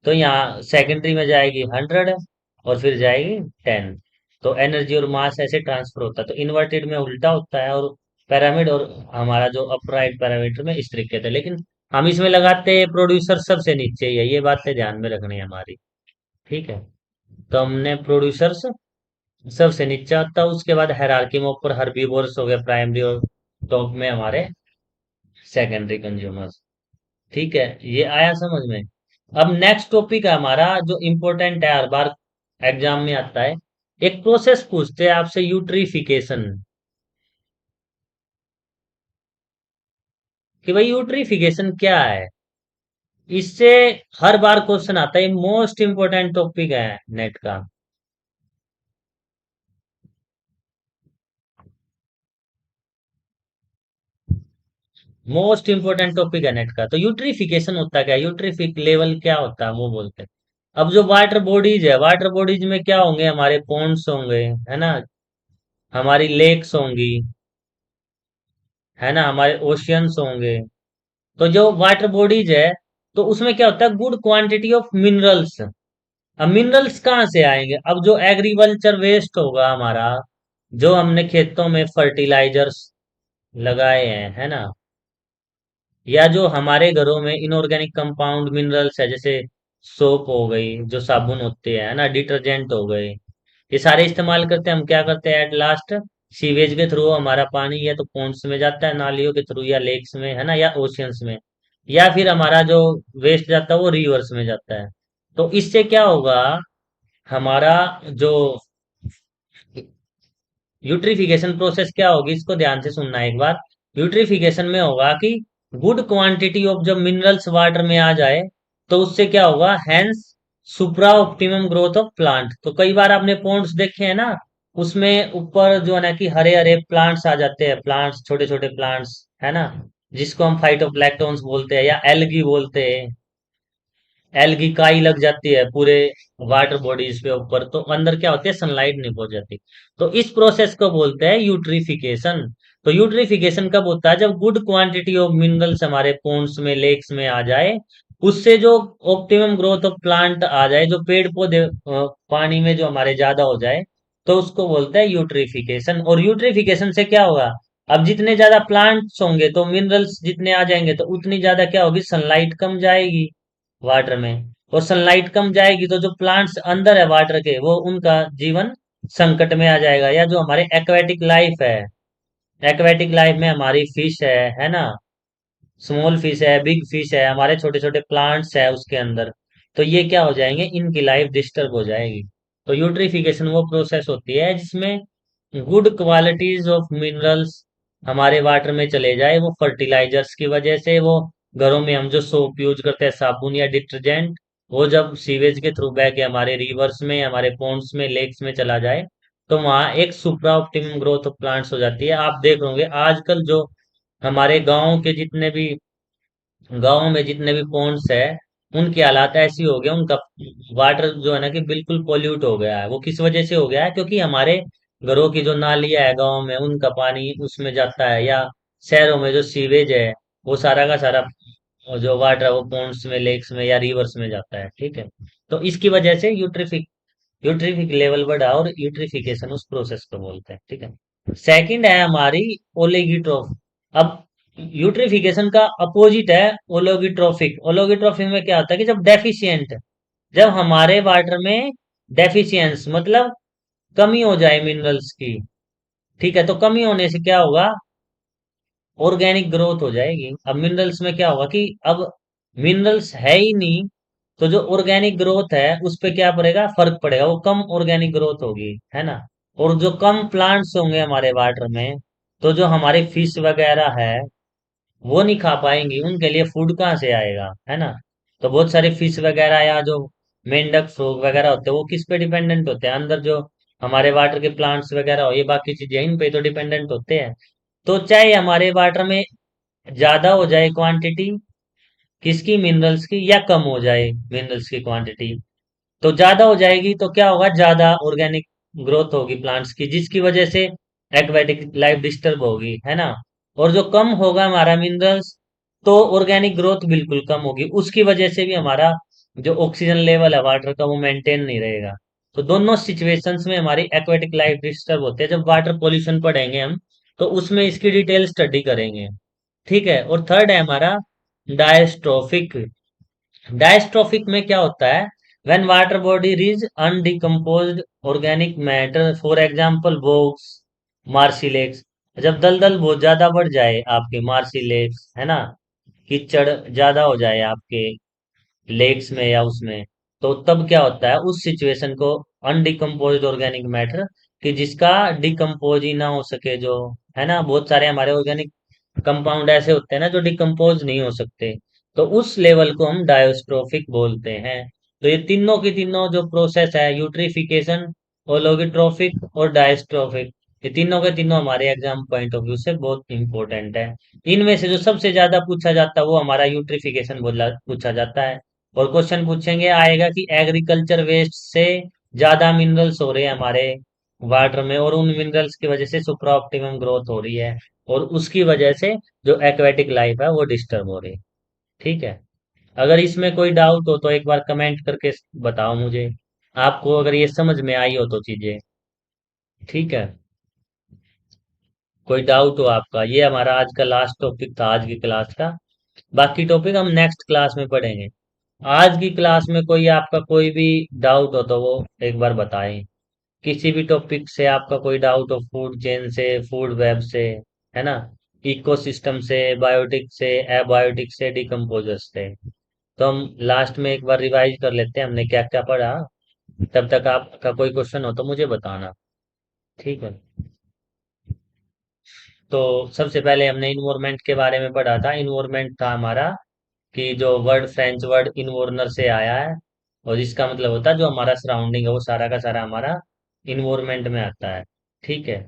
तो यहाँ सेकेंडरी में जाएगी 100 और फिर जाएगी 10। तो एनर्जी और मास ऐसे ट्रांसफर होता है। तो इन्वर्टेड में उल्टा होता है, और पिरामिड और हमारा जो अपराइट पिरामिड में इस तरीके से। लेकिन हम इसमें लगाते हैं प्रोड्यूसर सबसे नीचे ही है, ये बातें ध्यान में रखनी है हमारी। ठीक है। तो हमने प्रोड्यूसर्स सबसे नीचे आता है, उसके बाद हायरार्की में ऊपर हर्बीवोर्स हो गए प्राइमरी, और टॉप में हमारे सेकेंडरी कंज्यूमर्स। ठीक है, ये आया समझ में। अब नेक्स्ट टॉपिक है हमारा जो इम्पोर्टेंट है, हर बार एग्जाम में आता है। एक प्रोसेस पूछते हैं आपसे, यूट्रिफिकेशन, कि भाई यूट्रिफिकेशन क्या है। इससे हर बार क्वेश्चन आता है, मोस्ट इंपोर्टेंट टॉपिक है नेट का। मोस्ट इंपोर्टेंट टॉपिक है नेट का। तो यूट्रिफिकेशन होता क्या है, यूट्रिफिक लेवल क्या होता है वो बोलते हैं। अब जो वाटर बॉडीज है, वाटर बॉडीज में क्या होंगे, हमारे पॉन्ड्स होंगे, है ना, हमारी लेक्स होंगी, है ना, हमारे ओशियंस होंगे। तो जो वाटर बॉडीज है, तो उसमें क्या होता है, गुड क्वांटिटी ऑफ मिनरल्स। अब मिनरल्स कहाँ से आएंगे, अब जो एग्रीकल्चर वेस्ट होगा हमारा, जो हमने खेतों में फर्टिलाइजर्स लगाए हैं, है ना, या जो हमारे घरों में इनऑर्गेनिक कंपाउंड मिनरल्स है, जैसे सोप हो गई, जो साबुन होते हैं, है ना, डिटर्जेंट हो गए, ये सारे इस्तेमाल करते हैं। हम क्या करते हैं एट लास्ट, सीवेज के थ्रू हमारा पानी या तो पॉन्ड्स में जाता है, नालियों के थ्रू, या लेक्स में, है ना, या ओशियंस में, या फिर हमारा जो वेस्ट जाता है वो रिवर्स में जाता है। तो इससे क्या होगा, हमारा जो यूट्रिफिकेशन प्रोसेस क्या होगी, इसको ध्यान से सुनना एक बार। यूट्रिफिकेशन में होगा कि गुड क्वांटिटी ऑफ जब मिनरल्स वाटर में आ जाए, तो उससे क्या होगा, hence supra optimum growth of plant. तो कई बार आपने पॉन्ड्स देखे हैं ना, उसमें ऊपर जो है ना कि हरे हरे प्लांट्स आ जाते हैं, प्लांट्स, छोटे छोटे प्लांट्स, है ना, जिसको हम फाइटोप्लैंक्टन्स बोलते हैं या एल्गी बोलते हैं। एल्गी काई लग जाती है पूरे वाटर बॉडीज पे ऊपर, तो अंदर क्या होती है, सनलाइट नहीं पहुंच जाती। तो इस प्रोसेस को बोलते हैं यूट्रिफिकेशन। तो यूट्रिफिकेशन कब होता है, जब गुड क्वांटिटी ऑफ मिनरल्स हमारे पोन्स में, लेक्स में आ जाए, उससे जो ऑप्टिमम ग्रोथ ऑफ प्लांट आ जाए, जो पेड़ पौधे पानी में जो हमारे ज्यादा हो जाए, तो उसको बोलते हैं यूट्रिफिकेशन। और यूट्रिफिकेशन से क्या होगा, अब जितने ज्यादा प्लांट्स होंगे तो मिनरल्स जितने आ जाएंगे, तो उतनी ज्यादा क्या होगी, सनलाइट कम जाएगी वाटर में। और सनलाइट कम जाएगी तो जो प्लांट्स अंदर है वाटर के, वो उनका जीवन संकट में आ जाएगा। या जो हमारे एक्वेटिक लाइफ है, एक्वेटिक लाइफ में हमारी फिश है ना, स्मॉल फिश है, बिग फिश है, हमारे छोटे छोटे प्लांट्स है उसके अंदर, तो ये क्या हो जाएंगे, इनकी लाइफ डिस्टर्ब हो जाएगी। तो यूट्रिफिकेशन वो प्रोसेस होती है जिसमें गुड क्वालिटीज ऑफ मिनरल्स हमारे वाटर में चले जाए, वो फर्टिलाइजर्स की वजह से, वो घरों में हम जो सोप यूज करते हैं, साबुन या डिटर्जेंट, वो जब सीवेज के थ्रू बह के हमारे रिवर्स में, हमारे पॉन्ड्स में, लेक्स में चला जाए, तो वहाँ एक सुप्रा ऑप्टिमम ग्रोथ ऑफ प्लांट्स हो जाती है। आप देख होंगे आजकल जो हमारे गांव में जितने भी पॉन्ड्स है, उनकी हालात ऐसी हो गया, उनका वाटर जो है ना कि बिल्कुल पोल्यूट हो गया है। वो किस वजह से हो गया है, क्योंकि हमारे घरों की जो नालियां है गांव में, उनका पानी उसमें जाता है, या शहरों में जो सीवेज है, वो सारा का सारा जो वाटर है वो पॉन्ड्स में, लेक्स में या रिवर्स में जाता है। ठीक है, तो इसकी वजह से यूट्रिफिक लेवल बढ़ा, और यूट्रिफिकेशन उस प्रोसेस को बोलते हैं। ठीक है, सेकंड है हमारी ओलिगोट्रोफ। अब यूट्रिफिकेशन का अपोजिट है ओलिगोट्रोफिक। ओलिगोट्रोफिक में क्या होता है कि जब डेफिशिएंट, जब हमारे वाटर में डेफिशिएंस मतलब कमी हो जाए मिनरल्स की। ठीक है, तो कमी होने से क्या होगा, ऑर्गेनिक ग्रोथ हो जाएगी। अब मिनरल्स में क्या होगा कि अब मिनरल्स है ही नहीं, तो जो ऑर्गेनिक ग्रोथ है उस पे क्या पड़ेगा, फर्क पड़ेगा, वो कम ऑर्गेनिक ग्रोथ होगी, है ना। और जो कम प्लांट्स होंगे हमारे वाटर में, तो जो हमारे फिश वगैरह है, वो नहीं खा पाएंगी, उनके लिए फूड कहाँ से आएगा, है ना। तो बहुत सारे फिश वगैरह या जो मेंढक फ्रॉग वगैरह होते हैं, वो किस पे डिपेंडेंट होते हैं, अंदर जो हमारे वाटर के प्लांट्स वगैरह हो, ये बाकी चीजें इन पे तो डिपेंडेंट होते हैं। तो चाहे हमारे वाटर में ज्यादा हो जाए क्वांटिटी किसकी, मिनरल्स की, या कम हो जाए मिनरल्स की क्वांटिटी, तो ज्यादा हो जाएगी तो क्या होगा, ज्यादा ऑर्गेनिक ग्रोथ होगी प्लांट्स की, जिसकी वजह से एक्वेटिक लाइफ डिस्टर्ब होगी, है ना। और जो कम होगा हमारा मिनरल्स, तो ऑर्गेनिक ग्रोथ बिल्कुल कम होगी, उसकी वजह से भी हमारा जो ऑक्सीजन लेवल है वाटर का, वो मेंटेन नहीं रहेगा। तो दोनों सिचुएशंस में हमारी एक्वेटिक लाइफ डिस्टर्ब होती है। जब वाटर पोल्यूशन पढ़ेंगे हम, तो उसमें इसकी डिटेल स्टडी करेंगे। ठीक है, और थर्ड है हमारा डायस्ट्रोफिक। डायस्ट्रोफिक में क्या होता है, when water body is undecomposed organic matter, for example bogs, marshy lakes. जब दलदल बहुत ज्यादा बढ़ जाए आपके मार्सी लेक्स, है ना, कीचड़ ज्यादा हो जाए आपके लेक्स में या उसमें, तो तब क्या होता है उस सिचुएशन को, अनडिकम्पोज्ड ऑर्गेनिक मैटर, कि जिसका डिकम्पोज ही ना हो सके, जो है ना, बहुत सारे हमारे ऑर्गेनिक कंपाउंड ऐसे होते हैं ना जो डिकम्पोज नहीं हो सकते, तो उस लेवल को हम डायोस्ट्रोफिक बोलते हैं। तो ये तीनों की तीनों जो प्रोसेस है, यूट्रिफिकेशन, ओलोगोट्रोफिक और डायस्ट्रोफिक, ये तीनों के तीनों हमारे एग्जाम पॉइंट ऑफ व्यू से बहुत इंपॉर्टेंट है। इनमें से जो सबसे ज्यादा पूछा जाता है वो हमारा यूट्रिफिकेशन बोला पूछा जाता है। और क्वेश्चन पूछेंगे आएगा कि एग्रीकल्चर वेस्ट से ज्यादा मिनरल्स हो रहे हैं हमारे वाटर में, और उन मिनरल्स की वजह से सुपरा ऑप्टिमम ग्रोथ हो रही है, और उसकी वजह से जो एक्वेटिक लाइफ है वो डिस्टर्ब हो रही है। ठीक है। अगर इसमें कोई डाउट हो तो एक बार कमेंट करके बताओ मुझे, आपको अगर ये समझ में आई हो तो चीजें। ठीक है। कोई डाउट हो आपका, ये हमारा आज का लास्ट टॉपिक था आज की क्लास का। बाकी टॉपिक हम नेक्स्ट क्लास में पढ़ेंगे। आज की क्लास में कोई आपका कोई भी डाउट हो तो वो एक बार बताएं। किसी भी टॉपिक से आपका कोई डाउट हो, फूड चेन से, फूड वेब से, है ना, इकोसिस्टम से, बायोटिक से, एबायोटिक से, डिकम्पोजर्स से, तो हम लास्ट में एक बार रिवाइज कर लेते हैं हमने क्या क्या पढ़ा। तब तक आपका कोई क्वेश्चन हो तो मुझे बताना। ठीक है। तो सबसे पहले हमने इन्वायरमेंट के बारे में पढ़ा था। इन्वायरमेंट था हमारा कि जो वर्ड फ्रेंच वर्ड इन्वोर्नर से आया है, और इसका मतलब होता है जो हमारा सराउंडिंग है वो सारा का सारा हमारा इन्वायरमेंट में आता है। ठीक है।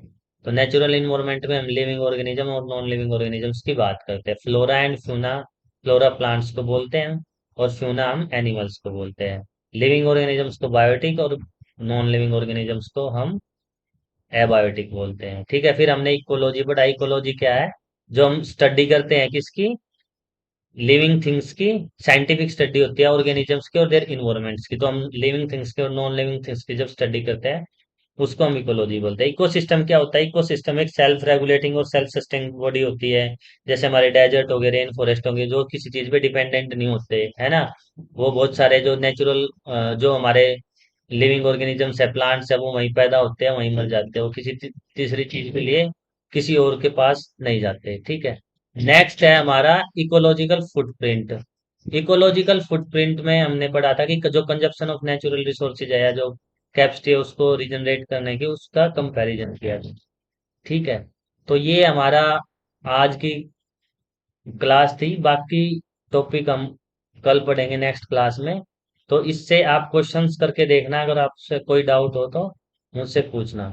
तो नेचुरल इन्वायरमेंट में हम लिविंग ऑर्गेनिज्म और नॉन लिविंग ऑर्गेनिजम्स की बात करते हैं। Flora and fauna, flora plants को बोलते हैं, और फ्यूना हम एनिमल्स को बोलते हैं। लिविंग ऑर्गेनिजम्स को बायोटिक, और नॉन लिविंग ऑर्गेनिजम्स को हम एबायोटिक बोलते हैं। ठीक है। फिर हमने इकोलॉजी पढ़ा। इकोलॉजी क्या है? जो हम स्टडी करते हैं किसकी? लिविंग थिंग्स की साइंटिफिक स्टडी होती है, ऑर्गेनिजम्स की और देयर इन्वायरमेंट्स की। तो हम लिविंग थिंग्स की और नॉन लिविंग थिंग्स की जब स्टडी करते हैं उसको हम इकोलॉजी बोलते हैं। इकोसिस्टम क्या होता है? इकोसिस्टम एक सेल्फ रेगुलेटिंग और सेल्फ सस्टेनिंग बॉडी होती है। जैसे हमारे डेजर्ट हो गए, रेन फॉरेस्ट हो गए, जो किसी चीज पे डिपेंडेंट नहीं होते, है ना। वो बहुत सारे जो नेचुरल, जो हमारे लिविंग ऑर्गेनिजम्स है, प्लांट्स है, वो वहीं पैदा होते हैं, वहीं मर जाते हैं, वो किसी तीसरी चीज के लिए किसी और के पास नहीं जाते। ठीक है। नेक्स्ट है हमारा इकोलॉजिकल फुटप्रिंट। इकोलॉजिकल फुटप्रिंट में हमने पढ़ा था कि जो कंजप्शन ऑफ नेचुरल रिसोर्सेज है, या जो कैपेसिटी है उसको रिजनरेट करने की, उसका कंपैरिजन किया था। ठीक है। तो ये हमारा आज की क्लास थी। बाकी टॉपिक हम कल पढ़ेंगे नेक्स्ट क्लास में। तो इससे आप क्वेश्चंस करके देखना, अगर आपसे कोई डाउट हो तो मुझसे पूछना।